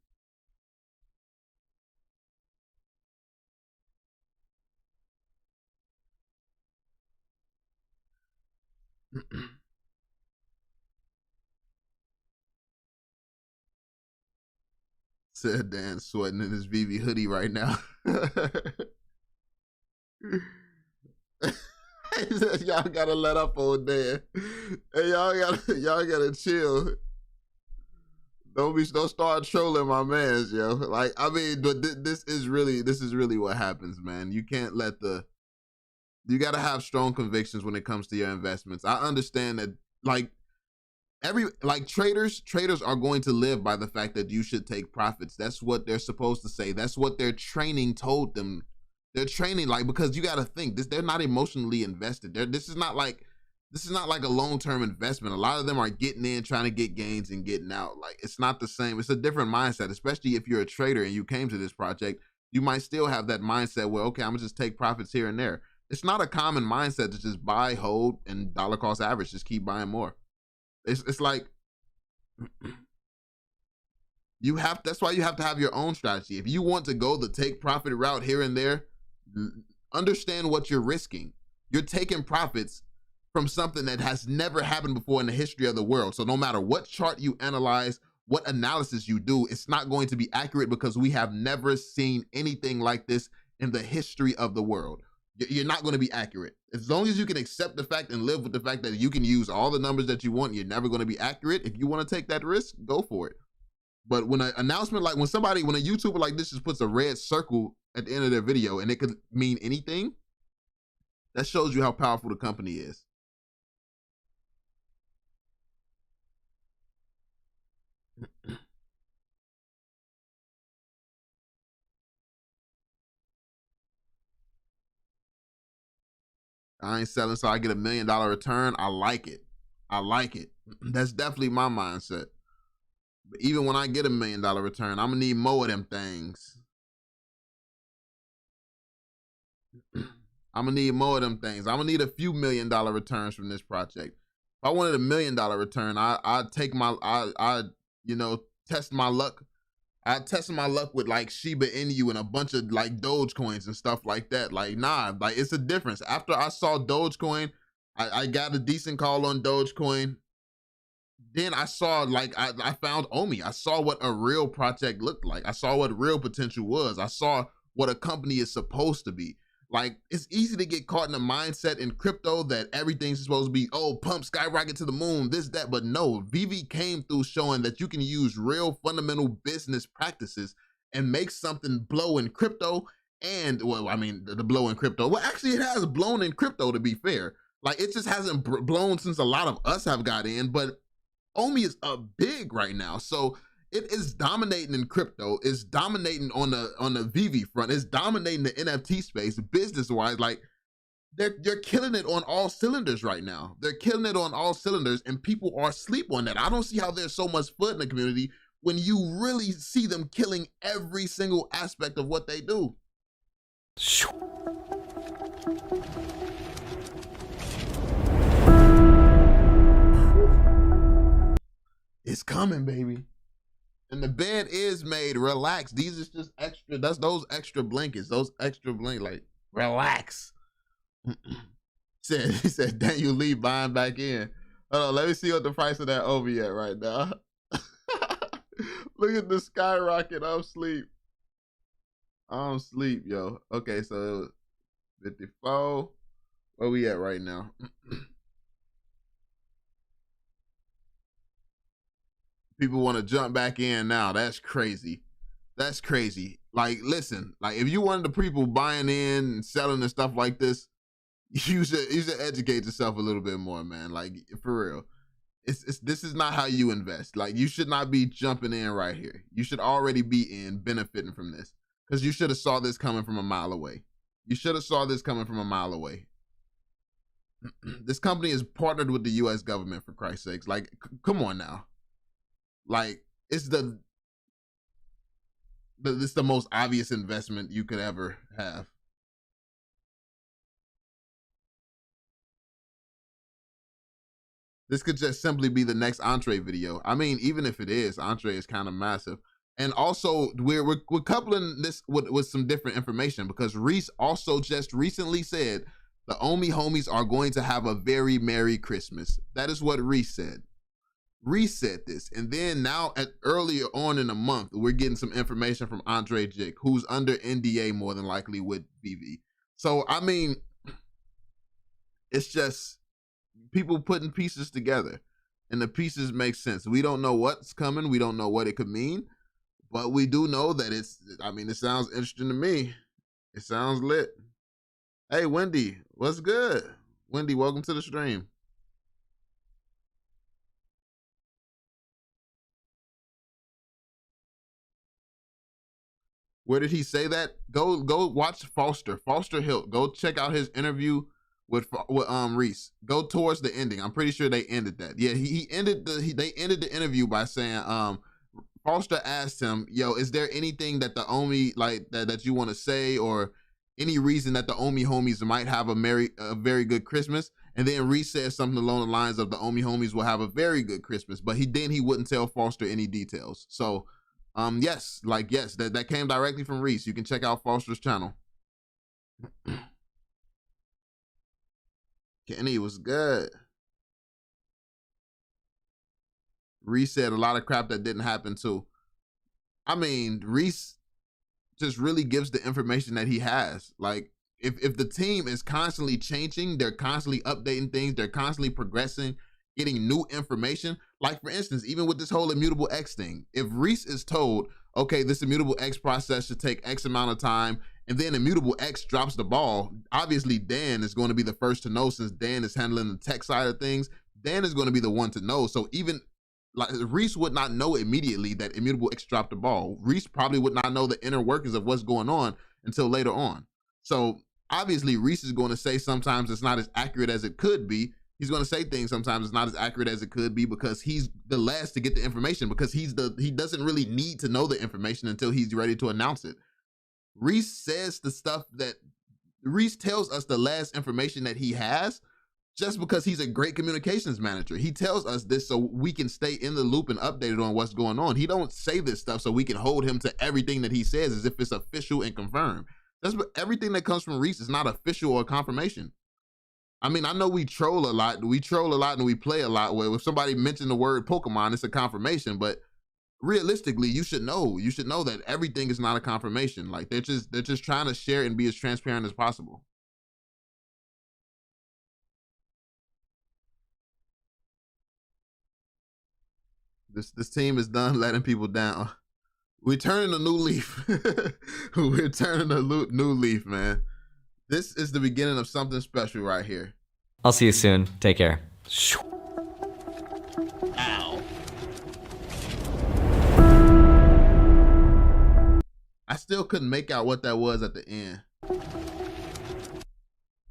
Said Dan sweating in his Veve hoodie right now. He said, y'all gotta let up on Dan. Hey, y'all gotta chill. Don't start trolling my mans, yo. Like, I mean, but this is really what happens, man. You can't let you gotta have strong convictions when it comes to your investments. I understand that, like, traders are going to live by the fact that you should take profits. That's what they're supposed to say. That's what their training told them. They're training, like, because you got to think they're not emotionally invested. This is not like a long-term investment. A lot of them are getting in, trying to get gains and getting out. Like, it's not the same. It's a different mindset, especially if you're a trader and you came to this project. You might still have that mindset where, okay, I'm gonna just take profits here and there. It's not a common mindset to just buy, hold, and dollar cost average. Just keep buying more. It's like, that's why you have to have your own strategy. If you want to go the take profit route here and there, understand what you're risking. You're taking profits from something that has never happened before in the history of the world. So no matter what chart you analyze, what analysis you do, it's not going to be accurate, because we have never seen anything like this in the history of the world. You're not going to be accurate. As long as you can accept the fact and live with the fact that you can use all the numbers that you want, you're never going to be accurate. If you want to take that risk, go for it. But when an announcement, like when a YouTuber like this just puts a red circle at the end of their video and it could mean anything, that shows you how powerful the company is. I ain't selling so I get $1 million return. I like it. I like it. That's definitely my mindset. But even when I get $1 million return, I'm gonna need more of them things. I'm gonna need more of them things. I'm gonna need a few $1 million returns from this project. If I wanted $1 million return, I'd take test my luck. I tested my luck with like Shiba Inu and a bunch of like Dogecoins and stuff like that. Like, nah, like it's a difference. After I saw Dogecoin, I got a decent call on Dogecoin. Then I saw, like, I found Omi. I saw what a real project looked like. I saw what real potential was. I saw what a company is supposed to be. Like, it's easy to get caught in a mindset in crypto that everything's supposed to be, oh, pump, skyrocket to the moon, this, that. But no, Veve came through showing that you can use real fundamental business practices and make something blow in crypto. And, well, I mean, the blow in crypto. Well, actually, it has blown in crypto, to be fair. Like, it just hasn't blown since a lot of us have got in. But Omi is up big right now. So it is dominating in crypto. It's dominating on the Veve front. It's dominating the NFT space business wise. Like, they're killing it on all cylinders right now. They're killing it on all cylinders, and people are asleep on that. I don't see how there's so much foot in the community when you really see them killing every single aspect of what they do. It's coming, baby. And the bed is made. Relax. These is just extra. That's those extra blankets. Those extra blankets. Like, relax. He said, Daniel Lee buying back in. Hold on, let me see what the price of that Omi at right now. Look at the skyrocket. I'm sleep, yo. Okay, so 54. Where we at right now? People want to jump back in now. That's crazy. That's crazy. Like, listen, like, if you wanted the people buying in and selling and stuff like this, you should educate yourself a little bit more, man. Like, for real. This is not how you invest. Like, you should not be jumping in right here. You should already be in benefiting from this, because you should have saw this coming from a mile away. You should have saw this coming from a mile away. This company is partnered with the U.S. government, for Christ's sakes. Like, come on now. Like, it's the most obvious investment you could ever have. This could just simply be the next Andrei video. I mean, even if it is, Andrei is kind of massive. And also, we're coupling this with some different information, because Reese also just recently said the Omi homies are going to have a very Merry Christmas. That is what Reese said. Reese said this. And then now, earlier on in the month, we're getting some information from Andrei Jikh, who's under NDA more than likely with Veve. So, I mean, it's just people putting pieces together, and the pieces make sense. We don't know what's coming. We don't know what it could mean, but we do know that it sounds interesting to me. It sounds lit. Hey, Wendy, what's good? Wendy, welcome to the stream. Where did he say that? Go watch Foster Hilt. Go check out his interview with Reese. Go towards the ending. I'm pretty sure they ended that. Yeah, they ended the interview by saying Foster asked him, yo, is there anything that the Omi, like, that you want to say, or any reason that the Omi homies might have a very good Christmas? And then Reese said something along the lines of the Omi homies will have a very good Christmas, but he wouldn't tell Foster any details. So yes, that came directly from Reese. You can check out Foster's channel. Kenny was good. Reese said a lot of crap that didn't happen too. I mean, Reese just really gives the information that he has. Like, if the team is constantly changing, they're constantly updating things, they're constantly progressing, getting new information. Like, for instance, even with this whole Immutable X thing, if Reese is told, okay, this Immutable X process should take X amount of time, and then Immutable X drops the ball, obviously Dan is going to be the first to know, since Dan is handling the tech side of things. Dan is going to be the one to know. So even like, Reese would not know immediately that Immutable X dropped the ball. Reese probably would not know the inner workings of what's going on until later on. So obviously Reese is going to say sometimes it's not as accurate as it could be. He's going to say things sometimes it's not as accurate as it could be, because he's the last to get the information, because he doesn't really need to know the information until he's ready to announce it. Reese says the stuff that Reese tells us, the last information that he has, just because he's a great communications manager. He tells us this so we can stay in the loop and updated on what's going on. He don't say this stuff so we can hold him to everything that he says as if it's official and confirmed. Everything that comes from Reese is not official or confirmation. I mean, I know we troll a lot. We troll a lot and we play a lot where if somebody mentioned the word Pokemon, it's a confirmation, but realistically, you should know. You should know that everything is not a confirmation. Like they're just trying to share and be as transparent as possible. This team is done letting people down. We're turning a new leaf. We're turning a new leaf, man. This is the beginning of something special right here. I'll see you soon. Take care. Ow. I still couldn't make out what that was at the end.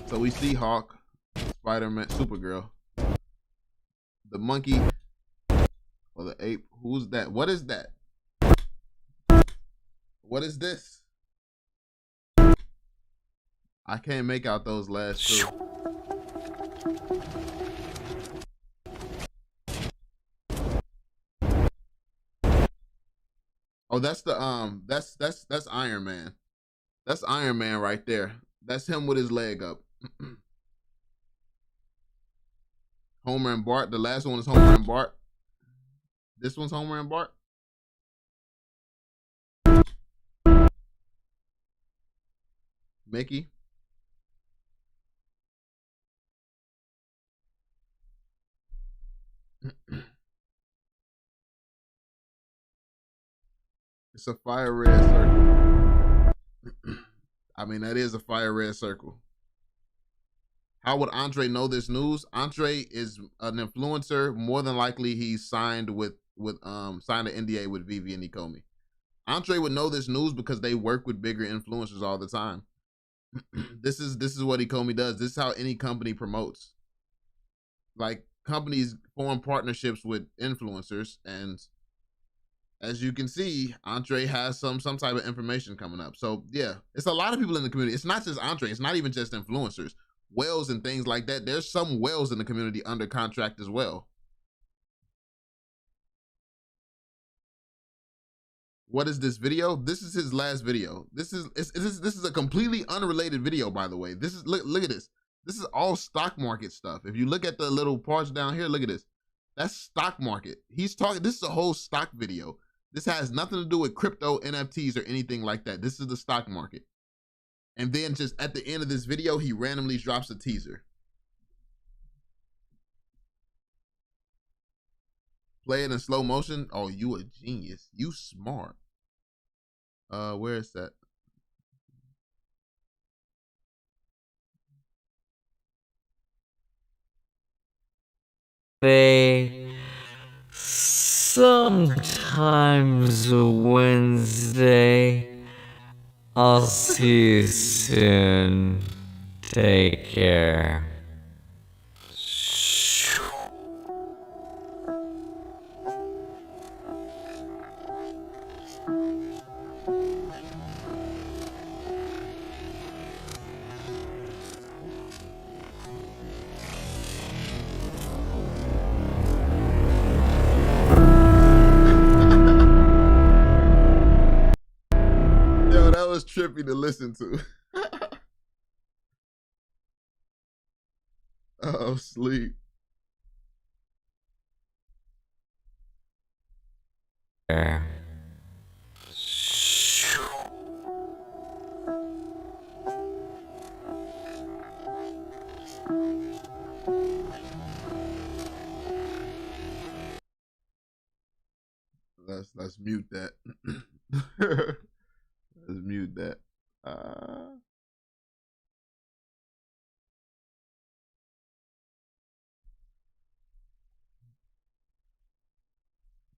So we see Hawk, Spider-Man, Supergirl, the monkey, or the ape. Who's that? What is that? What is this? I can't make out those last two. Oh, that's the that's Iron Man. That's Iron Man right there. That's him with his leg up. Homer and Bart. The last one is Homer and Bart. This one's Homer and Bart. Mickey. It's a fire red circle. I mean, that is a fire red circle. How would Andrei know this news? Andrei is an influencer. More than likely, he's signed signed an NDA with Veve and Ecomi. Andrei would know this news because they work with bigger influencers all the time. This is what Ecomi does. This is how any company promotes. Like, companies form partnerships with influencers, and as you can see, Andrei has some type of information coming up. So yeah, it's a lot of people in the community. It's not just Andrei. It's not even just influencers. Whales and things like that. There's some whales in the community under contract as well. What is this video? This is his last video. This is a completely unrelated video, by the way. This is look at this. This is all stock market stuff. If you look at the little parts down here, look at this. That's stock market. He's talking. This is a whole stock video. This has nothing to do with crypto, NFTs, or anything like that. This is the stock market. And then just at the end of this video, he randomly drops a teaser. Play it in slow motion. Oh, you a genius. You smart. Where is that? Sometimes Wednesday. I'll see you soon. Take care. Yo, that was trippy to listen to. Oh, sleep. Let's mute that. Let's mute that.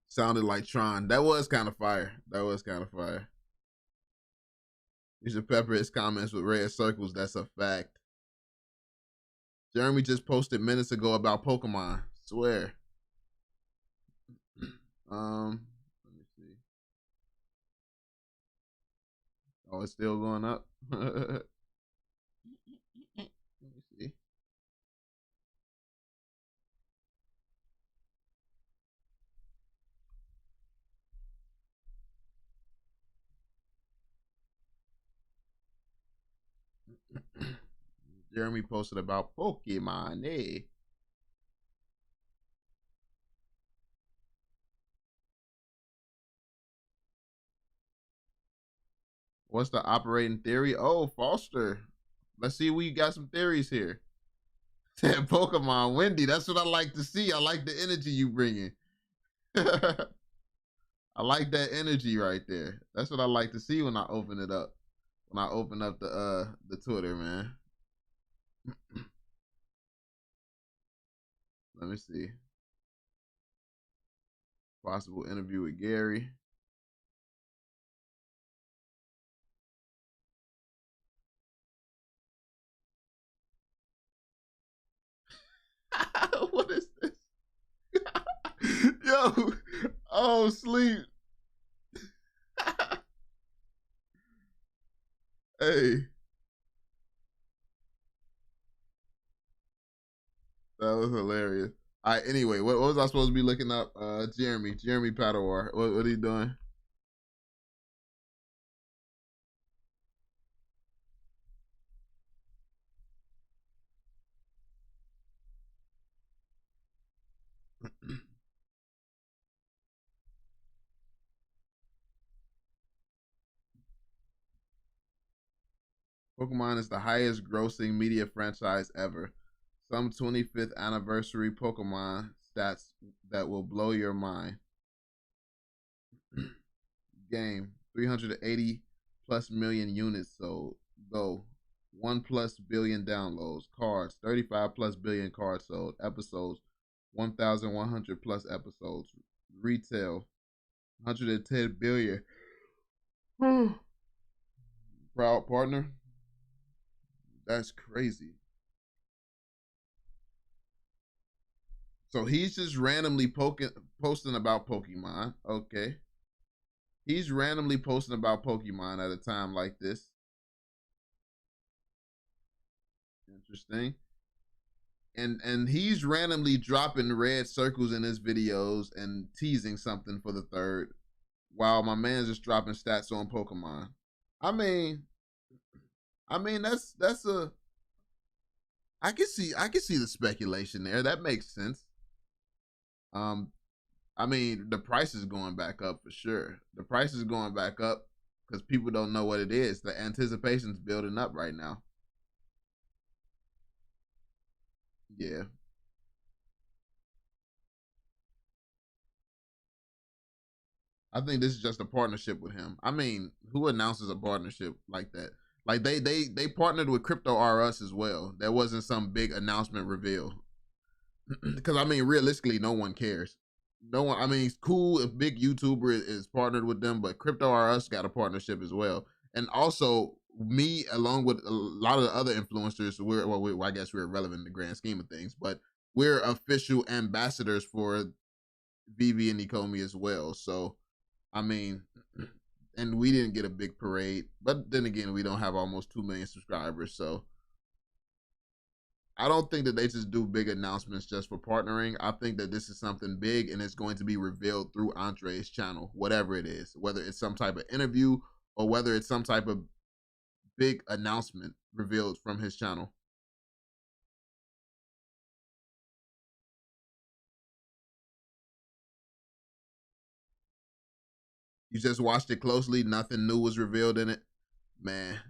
Sounded like Tron. That was kind of fire. That was kind of fire. You should pepper his comments with red circles. That's a fact. Jeremy just posted minutes ago about Pokemon. Swear. Let me see. Oh, it's still going up. Let me see. Jeremy posted about Pokemon. Hey. What's the operating theory? Oh, Foster. Let's see. We got some theories here. Said Pokemon Wendy. That's what I like to see. I like the energy you bringing. I like that energy right there. That's what I like to see when I open it up. When I open up the Twitter, man. Let me see. Possible interview with Gary. What is this? Yo, oh, sleep. Hey, that was hilarious. All right, anyway, what was I supposed to be looking up? Jeremy Padawar. What are you doing? Pokemon is the highest grossing media franchise ever. Some 25th anniversary Pokemon stats that will blow your mind. Game 380 plus million units sold. Go 1 plus billion downloads. Cards 35 plus billion cards sold. Episodes 1,100 plus episodes. Retail 110 billion. Proud partner. That's crazy. So he's just randomly posting about Pokemon. Okay. He's randomly posting about Pokemon at a time like this. Interesting. And he's randomly dropping red circles in his videos and teasing something for the third, while my man's just dropping stats on Pokemon. I mean, that's a I can see the speculation there. That makes sense. Um, I mean, the price is going back up for sure. The price is going back up because people don't know what it is. The anticipation's building up right now. Yeah. I think this is just a partnership with him. I mean, who announces a partnership like that? Like they partnered with Crypto R Us as well. There wasn't some big announcement reveal. Because I mean, realistically, no one cares. No one. I mean, it's cool if big YouTuber is partnered with them, but Crypto R Us got a partnership as well. And also, me along with a lot of the other influencers, I guess we're relevant in the grand scheme of things, but we're official ambassadors for Veve and Ecomi as well. So I mean, and we didn't get a big parade, but then again, we don't have almost 2 million subscribers. So I don't think that they just do big announcements just for partnering. I think that this is something big and it's going to be revealed through Andrei's channel, whatever it is, whether it's some type of interview or whether it's some type of big announcement revealed from his channel. You just watched it closely, nothing new was revealed in it. Man,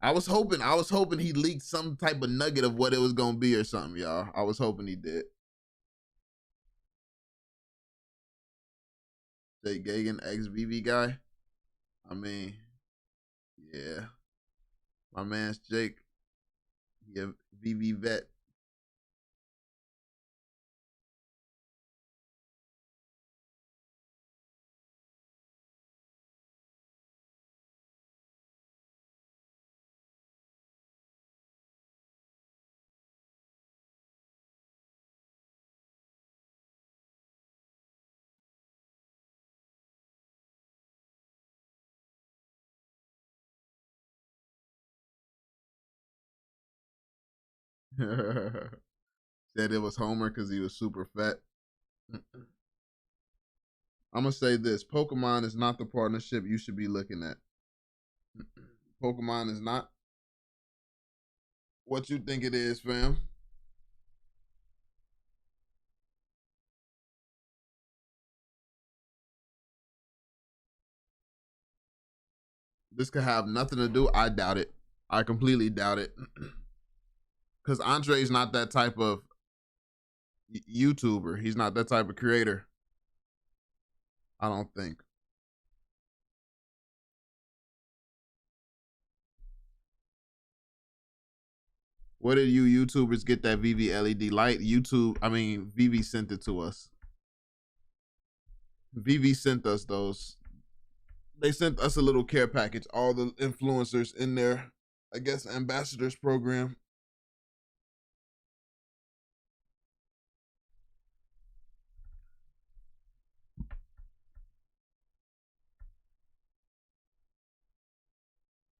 I was hoping he leaked some type of nugget of what it was gonna be or something, y'all. I was hoping he did. Jake Gagan, ex VV guy. I mean, yeah, my man's Jake. He a VV vet. Said it was Homer because he was super fat. I'm gonna say this: Pokemon is not the partnership you should be looking at. Pokemon is not what you think it is, fam. this could have nothing to do. I doubt it. I completely doubt it. Because Andrei's not that type of YouTuber. He's not that type of creator. I don't think. Where did you YouTubers get that Veve LED light? Veve sent it to us. Veve sent us those. They sent us a little care package. All the influencers in their, I guess, ambassadors program.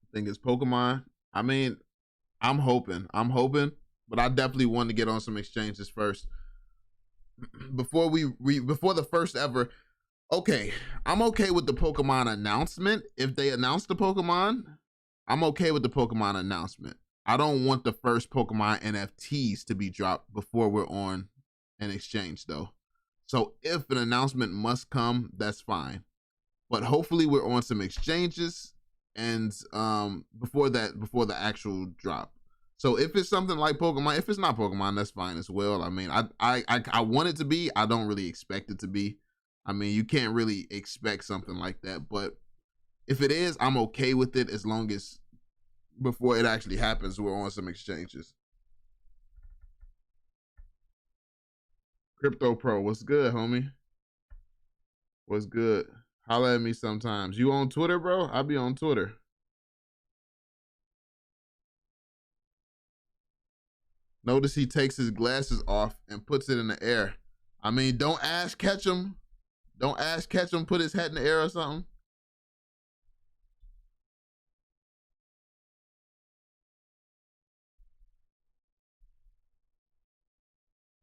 I think it's Pokemon. I mean, I'm hoping, but I definitely want to get on some exchanges first before before the first ever. Okay, I'm okay with the Pokemon announcement. If they announce the Pokemon, I'm okay with the Pokemon announcement. I don't want the first Pokemon NFTs to be dropped before we're on an exchange though. So if an announcement must come, that's fine. But hopefully we're on some exchanges and before the actual drop. So if it's something like Pokemon, if it's not Pokemon, that's fine as well. I mean, I want it to be. I don't really expect it to be. I mean, you can't really expect something like that. But if it is, I'm okay with it as long as before it actually happens, we're on some exchanges. Crypto Pro, what's good, homie? What's good? Holla at me sometimes. You on Twitter, bro? I'll be on Twitter. Notice he takes his glasses off and puts it in the air. I mean, don't Ash catch him. Don't Ash catch him, put his hat in the air or something.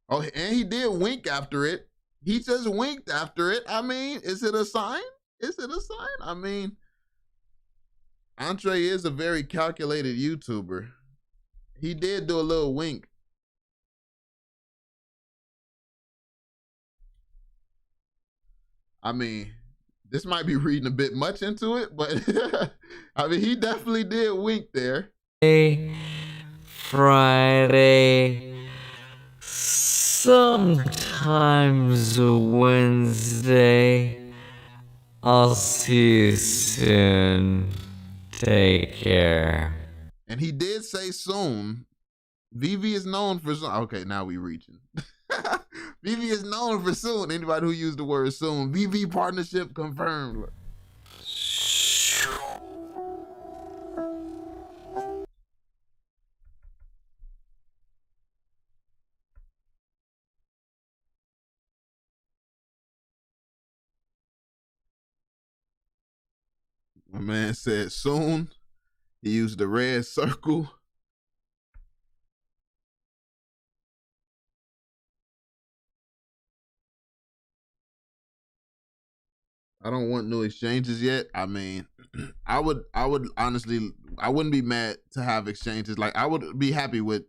Oh, and he did wink after it. He just winked after it. I mean, is it a sign? Is it a sign? I mean, Andrei is a very calculated YouTuber. He did do a little wink. I mean, this might be reading a bit much into it, but I mean, he definitely did wink there. Friday, sometimes Wednesday. I'll see you soon. Take care. And he did say soon. Veve is known for soon. Okay, now we reaching. Veve is known for soon. Anybody who used the word soon. Veve partnership confirmed. My man said soon. He used the red circle. I don't want new exchanges yet. I mean, I would honestly, I wouldn't be mad to have exchanges. Like I would be happy with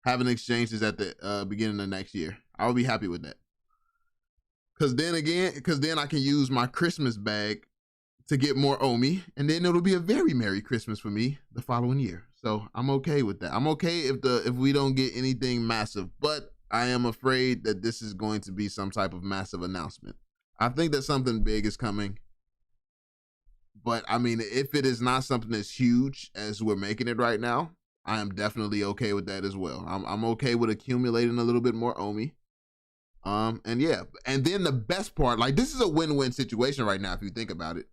having exchanges at the beginning of next year. I would be happy with that. Cause then I can use my Christmas bag to get more Omi, and then it'll be a very Merry Christmas for me the following year. So I'm okay with that. I'm okay if we don't get anything massive, but I am afraid that this is going to be some type of massive announcement. I think that something big is coming. But I mean, if it is not something as huge as we're making it right now, I am definitely okay with that as well. I'm okay with accumulating a little bit more Omi. And yeah, and then the best part, like this is a win-win situation right now if you think about it.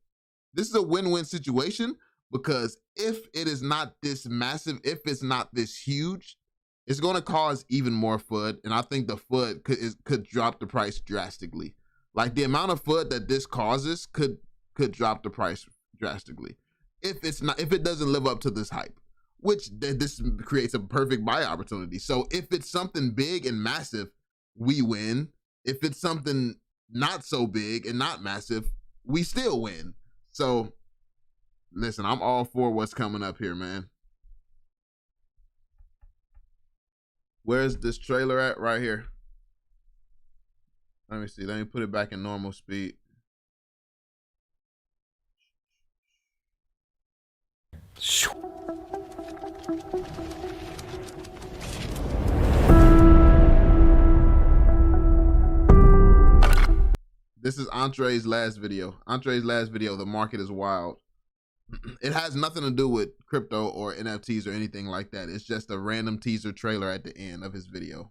This is a win-win situation because if it is not this massive, if it's not this huge, it's going to cause even more FUD, and I think the FUD could drop the price drastically. Like the amount of FUD that this causes could drop the price drastically if it doesn't live up to this hype, which this creates a perfect buy opportunity. So if it's something big and massive, we win. If it's something not so big and not massive, we still win. So listen, I'm all for what's coming up here, man. Where's this trailer at? Right here. Let me see. Let me put it back in normal speed. This is Andrei's last video. Andrei's last video, the market is wild. It has nothing to do with crypto or NFTs or anything like that. It's just a random teaser trailer at the end of his video.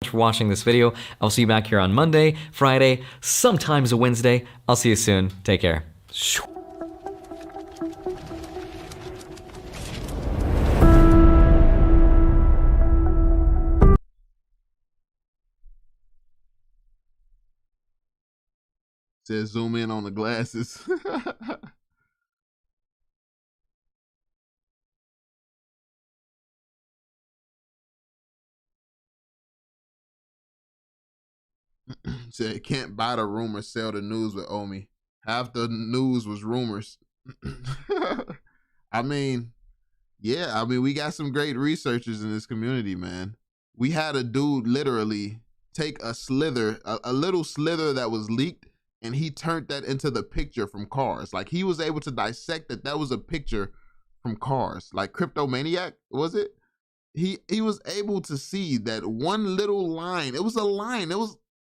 For watching this video. I'll see you back here on Monday, Friday, sometimes a Wednesday. I'll see you soon. Take care. Says zoom in on the glasses. Said can't buy the rumor, sell the news with Omi. Half the news was rumors. I mean, yeah, I mean, we got some great researchers in this community, man. We had a dude literally take a slither, a little slither that was leaked, and he turned that into the picture from Cars. Like, he was able to dissect that that was a picture from Cars. Like Cryptomaniac, was it? He was able to see that one little line. It was a line.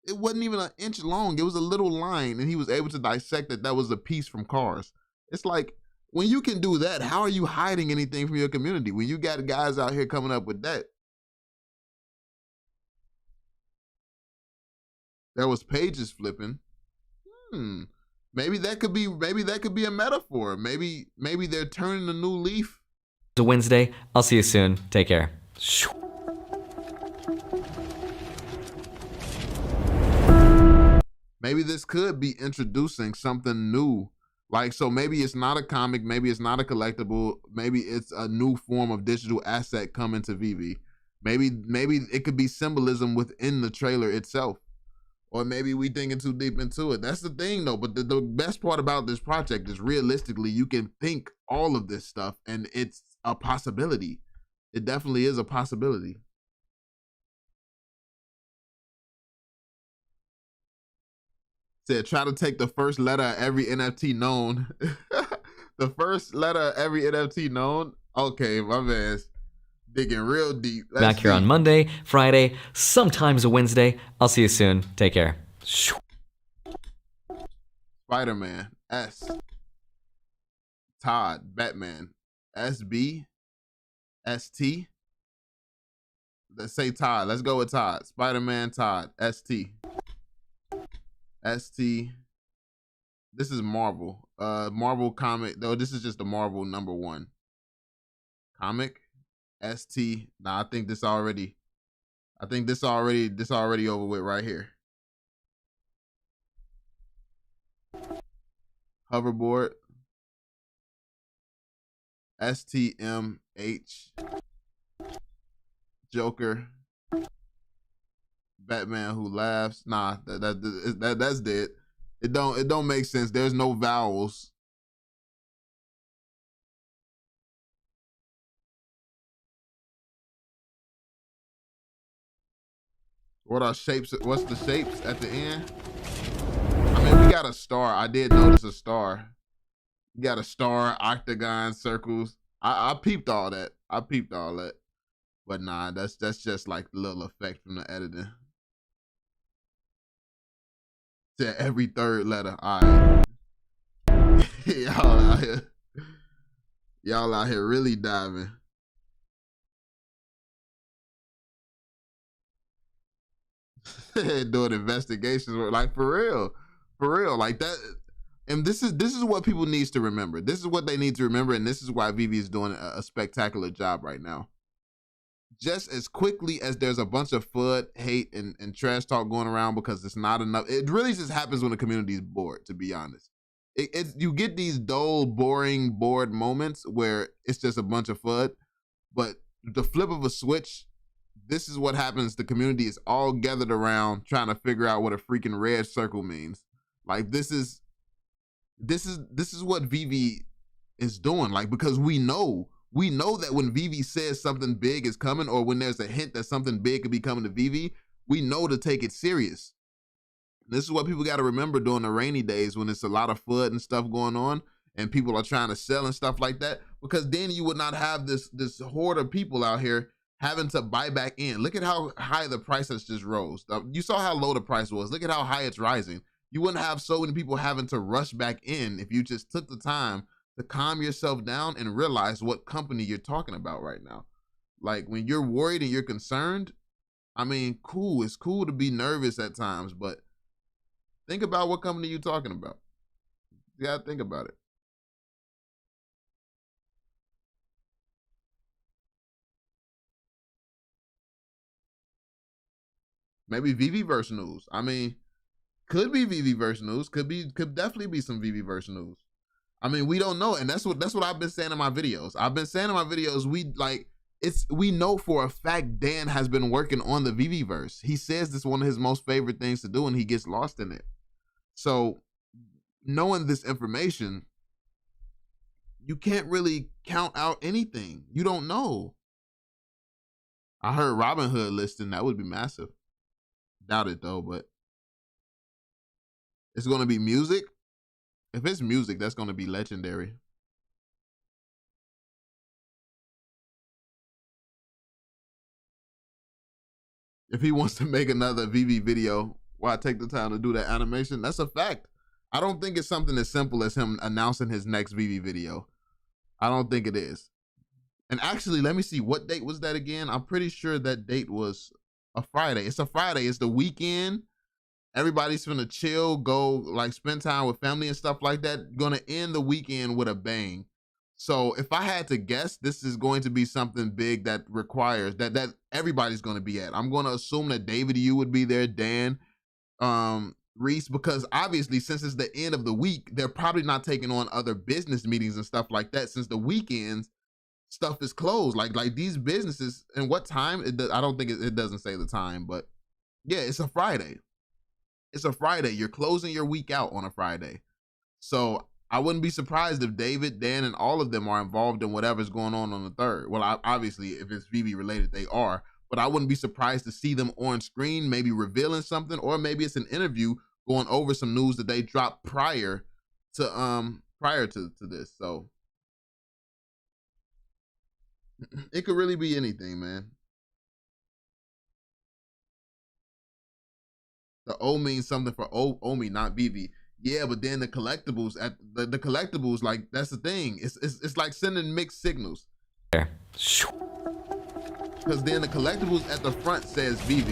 It wasn't even an inch long. It was a little line, and he was able to dissect that that was a piece from Cars. It's like, when you can do that, how are you hiding anything from your community? When you got guys out here coming up with that. There was pages flipping. Maybe that could be a metaphor. Maybe they're turning a new leaf. It's a Wednesday. I'll see you soon. Take care. Maybe this could be introducing something new. Like, so maybe it's not a comic, maybe it's not a collectible, maybe it's a new form of digital asset coming to Veve. Maybe it could be symbolism within the trailer itself. Or maybe we thinking too deep into it. That's the thing though, but the best part about this project is realistically you can think all of this stuff and it's a possibility. It definitely is a possibility. Said try to take the first letter of every NFT known. The first letter of every NFT known? Okay, my man's digging real deep. Back here on Monday, Friday, sometimes a Wednesday. I'll see you soon. Take care. Spider-Man, S. Todd, Batman, SB, ST. Let's say Todd. Let's go with Todd. Spider-Man, Todd, ST. ST. This is Marvel. Marvel comic. Though this is just the Marvel #1 comic. ST. Nah, I think this already over with right here. Hoverboard. STMH. Joker. Batman who laughs. Nah, that's dead. It don't make sense. There's no vowels. What are shapes? What's the shapes at the end? I mean, we got a star. I did notice a star. We got a star, octagon, circles. I peeped all that. But nah, that's just like the little effect from the editing. To every third letter. All right. Y'all out here really diving. Doing investigations, like for real, like that. And this is what people needs to remember. This is what they need to remember, and this is why Veve is doing a spectacular job right now. Just as quickly as there's a bunch of FUD, hate, and trash talk going around because it's not enough. It really just happens when the community is bored, to be honest. You get these dull, boring, bored moments where it's just a bunch of FUD, but the flip of a switch, this is what happens. The community is all gathered around trying to figure out what a freaking red circle means. Like this is what Veve is doing. Like, because we know that when Veve says something big is coming, or when there's a hint that something big could be coming to Veve, we know to take it serious. This is what people got to remember during the rainy days when it's a lot of FUD and stuff going on and people are trying to sell and stuff like that, because then you would not have this horde of people out here having to buy back in. Look at how high the price has just rose. You saw how low the price was. Look at how high it's rising. You wouldn't have so many people having to rush back in if you just took the time to calm yourself down and realize what company you're talking about right now. Like when you're worried and you're concerned, I mean, cool. It's cool to be nervous at times, but think about what company you're talking about. You gotta think about it. Maybe VVverse news. I mean, could be VVverse news. Could definitely be some VVverse news. I mean, we don't know, and that's what I've been saying in my videos. I've been saying in my videos, we know for a fact Dan has been working on the VVverse. He says this is one of his most favorite things to do, and he gets lost in it. So, knowing this information, you can't really count out anything. You don't know. I heard Robinhood listing, that would be massive. Doubt it though, but it's gonna be music. If it's music, that's gonna be legendary. If he wants to make another VV video, why take the time to do that animation? That's a fact. I don't think it's something as simple as him announcing his next VV video. I don't think it is. And actually, let me see, what date was that again? I'm pretty sure that date was a Friday. It's a Friday. It's the weekend. Everybody's gonna chill, go like spend time with family and stuff like that. Gonna end the weekend with a bang. So if I had to guess, this is going to be something big that requires that everybody's gonna be at. I'm gonna assume that David, you would be there, Dan, Reese, because obviously since it's the end of the week, they're probably not taking on other business meetings and stuff like that, since the weekends stuff is closed. Like these businesses, and what time? I don't think it doesn't say the time, but yeah, it's a Friday. It's a Friday. You're closing your week out on a Friday. So I wouldn't be surprised if David, Dan, and all of them are involved in whatever's going on the 3rd. Well, obviously, if it's VV related, they are. But I wouldn't be surprised to see them on screen, maybe revealing something, or maybe it's an interview going over some news that they dropped prior to this. So it could really be anything, man. The O means something for Omi, not VV. Yeah, but then the collectibles at the collectibles, like that's the thing. It's like sending mixed signals. There. Because then the collectibles at the front says VV.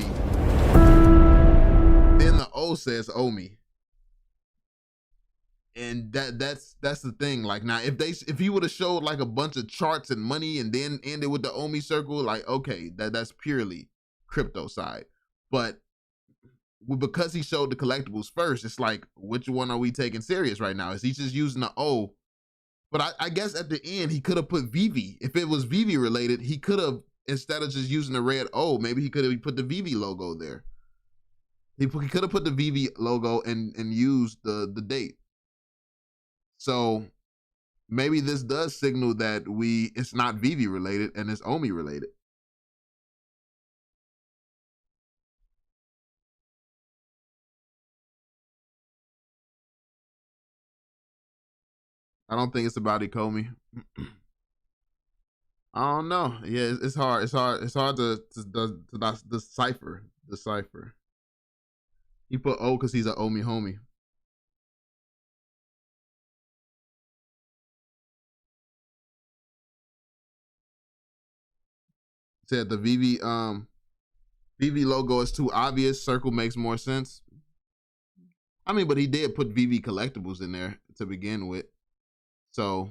Then the O says Omi. And that's the thing. Like now, if he would have showed like a bunch of charts and money and then ended with the Omi circle, like okay, that's purely crypto side. But because he showed the collectibles first, it's like, which one are we taking serious right now? Is he just using the O? But I guess at the end, he could have put VV. If it was VV related, he could have, instead of just using the red O, maybe he could have put the VV logo there. He could have put the VV logo and used the date. So maybe this does signal that it's not VV related and it's Omi related. I don't think it's about Ecomi. I don't know. Yeah, it's hard. It's hard to decipher. He put O because he's an Omi homie. Said the VV logo is too obvious. Circle makes more sense. I mean, but he did put VV collectibles in there to begin with. So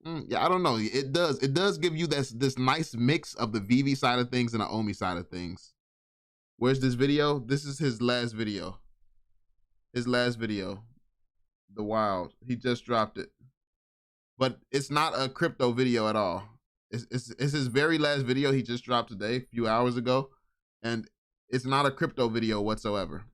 yeah, I don't know. It does give you this nice mix of the VV side of things and the Omi side of things. Where's this video? This is his last video. His last video. The Wild. He just dropped it. But it's not a crypto video at all. It's his very last video he just dropped today, a few hours ago. And it's not a crypto video whatsoever.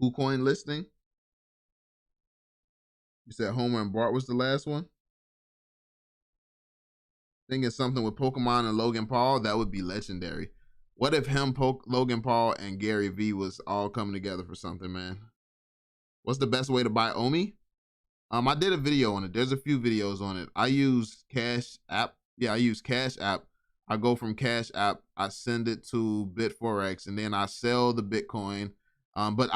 KuCoin listing. You said Homer and Bart was the last one? Thinking something with Pokemon and Logan Paul, that would be legendary. What if him, Logan Paul, and Gary V was all coming together for something, man? What's the best way to buy Omi? I did a video on it. There's a few videos on it. I use Cash App. Yeah, I use Cash App. I go from Cash App, I send it to BitForex, and then I sell the Bitcoin. But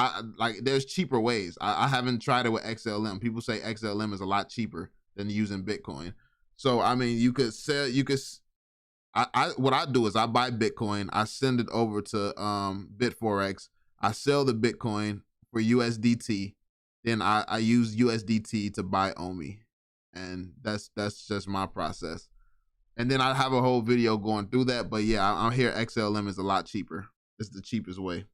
there's cheaper ways. I haven't tried it with XLM. People say XLM is a lot cheaper than using Bitcoin. So I mean, you could sell. What I do is I buy Bitcoin, I send it over to BitForex, I sell the Bitcoin for USDT, then I use USDT to buy Omi, and that's just my process. And then I have a whole video going through that, but yeah, I hear XLM is a lot cheaper. It's the cheapest way.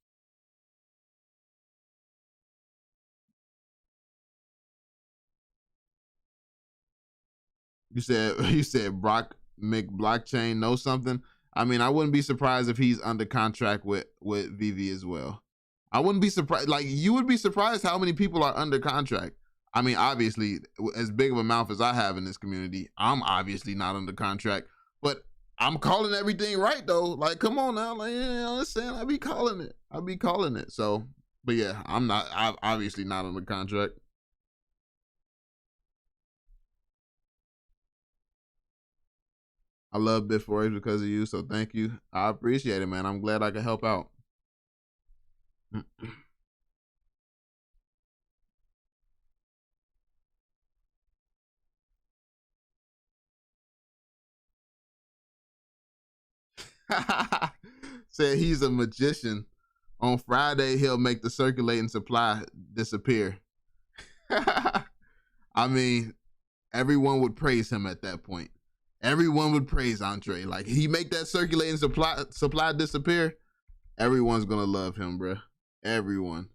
You said Brock McBlockchain knows something. I mean, I wouldn't be surprised if he's under contract with Veve as well. I wouldn't be surprised. Like, you would be surprised how many people are under contract. I mean, obviously, as big of a mouth as I have in this community, I'm obviously not under contract, but I'm calling everything right though. Like, come on now, like, yeah, I'm saying I be calling it. So, but yeah, I'm obviously not under contract. I love Bit4H because of you, so thank you. I appreciate it, man. I'm glad I could help out. Said he's a magician. On Friday, he'll make the circulating supply disappear. I mean, everyone would praise him at that point. Everyone would praise Andrei. Like, he make that circulating supply disappear, everyone's gonna love him, bruh. Everyone.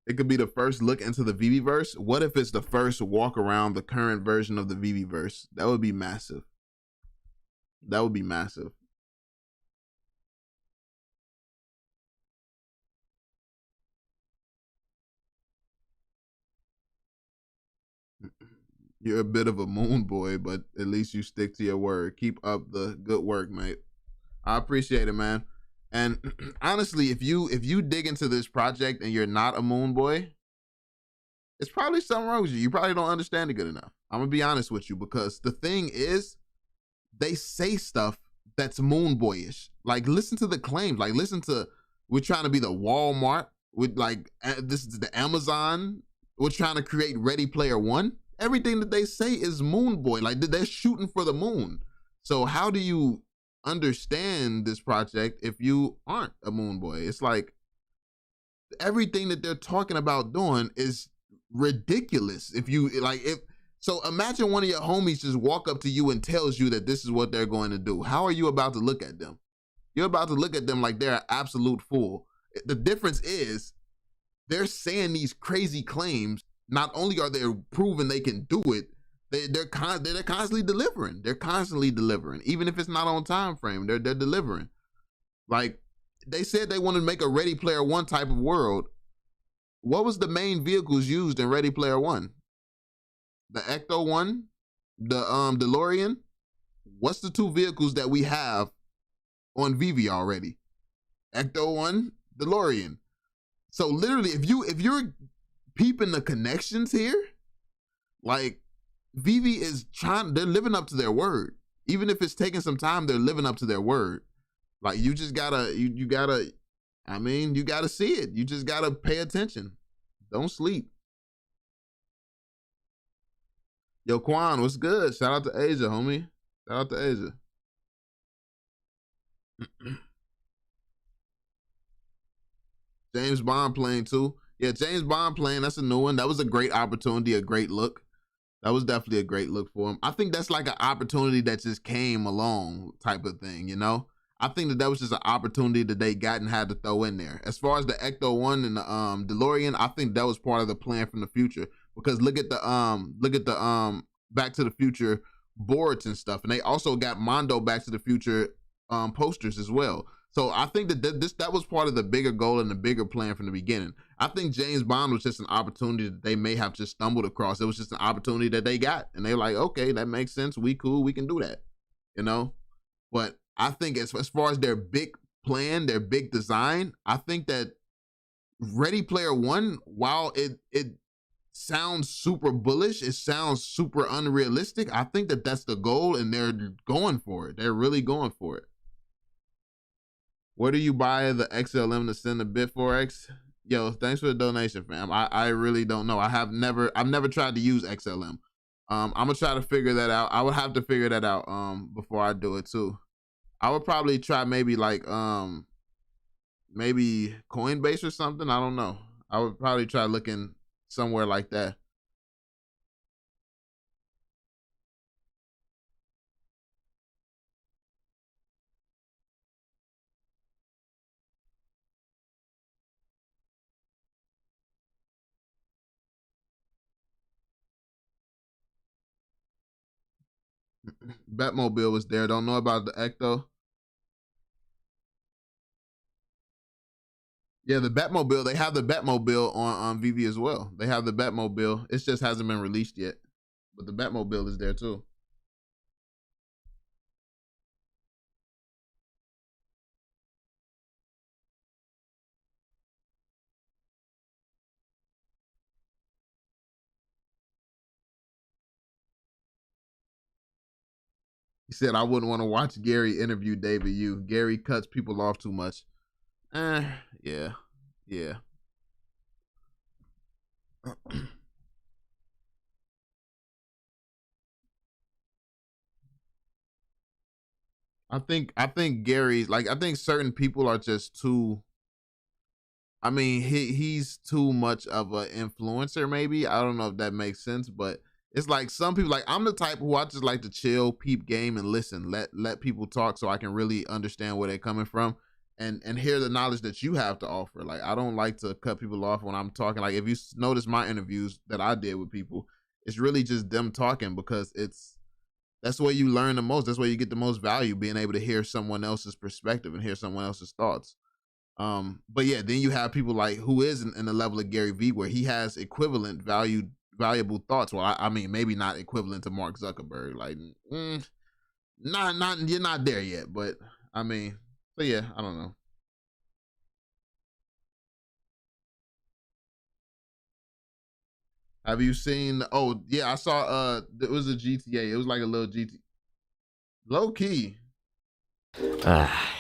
It could be the first look into the Veveverse. What if it's the first walk around the current version of the Veveverse? That would be massive. That would be massive. You're a bit of a moon boy, but at least you stick to your word. Keep up the good work, mate. I appreciate it, man. And honestly, if you dig into this project and you're not a moon boy, it's probably something wrong with you. You probably don't understand it good enough. I'm gonna be honest with you, because the thing is, they say stuff that's moon boyish. Like, listen to the claims. Like, listen to, we're trying to be the Walmart. With like, this is the Amazon. We're trying to create Ready Player One. Everything that they say is moon boy. Like, they're shooting for the moon. So how do you understand this project if you aren't a moon boy? It's like, everything that they're talking about doing is ridiculous. If you like, so imagine one of your homies just walk up to you and tells you that this is what they're going to do. How are you about to look at them? You're about to look at them like they're an absolute fool. The difference is, they're saying these crazy claims. Not only are they proving they can do it, they're constantly delivering. They're constantly delivering. Even if it's not on time frame, they're delivering. Like, they said they want to make a Ready Player One type of world. What was the main vehicles used in Ready Player One? The Ecto One, the DeLorean. What's the two vehicles that we have on Veve already? Ecto One, DeLorean. So literally, if you're peeping the connections here, like, Veve is they're living up to their word. Even if it's taking some time, they're living up to their word. Like, you just gotta, you gotta, I mean, you gotta see it. You just gotta pay attention. Don't sleep. Yo, Quan, what's good? Shout out to Asia, homie. Shout out to Asia. James Bond playing too. Yeah, James Bond playing, that's a new one. That was a great opportunity, a great look. That was definitely a great look for him. I think that's like an opportunity that just came along type of thing, you know? I think that was just an opportunity that they got and had to throw in there. As far as the Ecto One and the DeLorean, I think that was part of the plan from the future. Because look at the Back to the Future boards and stuff, and they also got Mondo Back to the Future posters as well. So I think that was part of the bigger goal and the bigger plan from the beginning. I think James Bond was just an opportunity that they may have just stumbled across. It was just an opportunity that they got, and they're like, okay, that makes sense. We cool. We can do that, you know. But I think as far as their big plan, their big design, I think that Ready Player One, while it sounds super bullish, it sounds super unrealistic, I think that that's the goal, and they're going for it. They're really going for it. Where do you buy the XLM to send a bit for X? Yo, thanks for the donation, fam. I really don't know. I've never tried to use XLM. I'm gonna try to figure that out. I would have to figure that out before I do it too. I would probably try maybe like maybe Coinbase or something. I don't know. I would probably try looking somewhere like that. Batmobile was there. Don't know about the Ecto. Yeah, the Batmobile. They have the Batmobile on Veve as well. They have the Batmobile. It just hasn't been released yet, but the Batmobile is there too. He said, I wouldn't want to watch Gary interview David Yu. Gary cuts people off too much. Yeah. I think Gary's like, I think certain people are just too, I mean, he's too much of an influencer, maybe. I don't know if that makes sense, but it's like some people, like I'm the type who I just like to chill, peep game, and listen. Let people talk so I can really understand where they're coming from and hear the knowledge that you have to offer. Like I don't like to cut people off when I'm talking. Like if you notice my interviews that I did with people, it's really just them talking because that's where you learn the most. That's where you get the most value, being able to hear someone else's perspective and hear someone else's thoughts. But yeah, then you have people like who is in the level of Gary Vee where he has equivalent valuable thoughts. Well, I mean, maybe not equivalent to Mark Zuckerberg. Like, not you're not there yet. But I mean, so yeah, I don't know. Have you seen? Oh yeah, I saw. It was a GTA. It was like a little GT. Low key.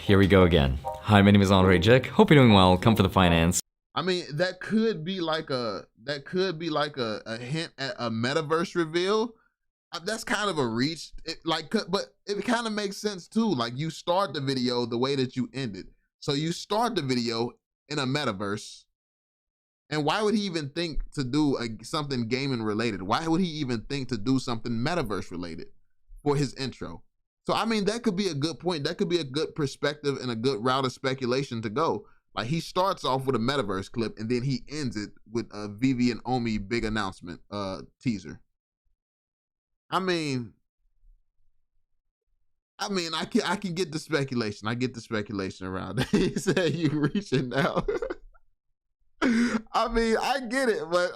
Here we go again. Hi, my name is Andrei Jikh. Hope you're doing well. Come for the finance. I mean, that could be like a hint at a metaverse reveal. That's kind of a reach. But it kind of makes sense too. Like you start the video the way that you ended. So you start the video in a metaverse. And why would he even think to do something gaming related? Why would he even think to do something metaverse related for his intro? So, I mean, that could be a good point. That could be a good perspective and a good route of speculation to go. Like, he starts off with a metaverse clip, and then he ends it with a Veve Nfts big announcement teaser. I mean, I can get the speculation. I get the speculation around it. He said you reaching now. I mean, I get it, but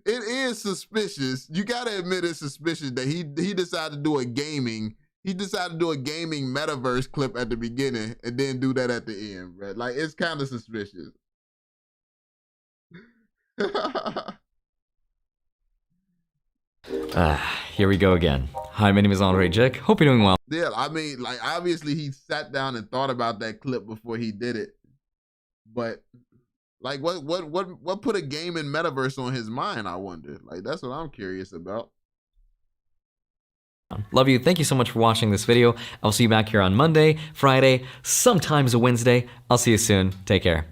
it is suspicious. You gotta admit it's suspicious that he decided to do a gaming. He decided to do a gaming metaverse clip at the beginning and then do that at the end, bro. Like, it's kind of suspicious. Here we go again. Hi, my name is Andrei Jikh. Hope you're doing well. Yeah, I mean, like, obviously he sat down and thought about that clip before he did it. But like, what put a gaming metaverse on his mind, I wonder. Like, that's what I'm curious about. Love you. Thank you so much for watching this video. I'll see you back here on Monday, Friday, sometimes a Wednesday. I'll see you soon. Take care.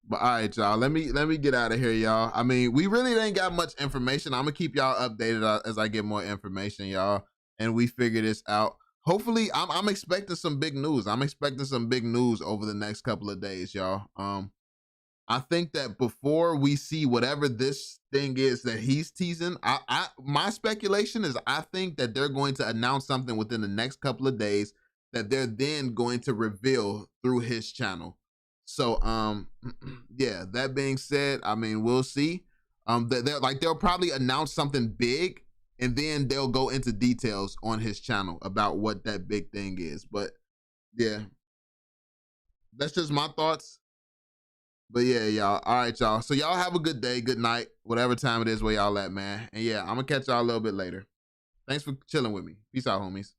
But all right, y'all. Let me get out of here, y'all. I mean, we really ain't got much information. I'm gonna keep y'all updated as I get more information, y'all, and we figure this out. hopefully I'm expecting some big news. I'm expecting some big news over the next couple of days, y'all. I think that before we see whatever this thing is that he's teasing, my speculation is I think that they're going to announce something within the next couple of days that they're then going to reveal through his channel. So yeah, that being said, I mean, we'll see. They'll probably announce something big and then they'll go into details on his channel about what that big thing is. But yeah, that's just my thoughts. But yeah, y'all. All right, y'all. So y'all have a good day, good night, whatever time it is where y'all at, man. And yeah, I'm gonna catch y'all a little bit later. Thanks for chilling with me. Peace out, homies.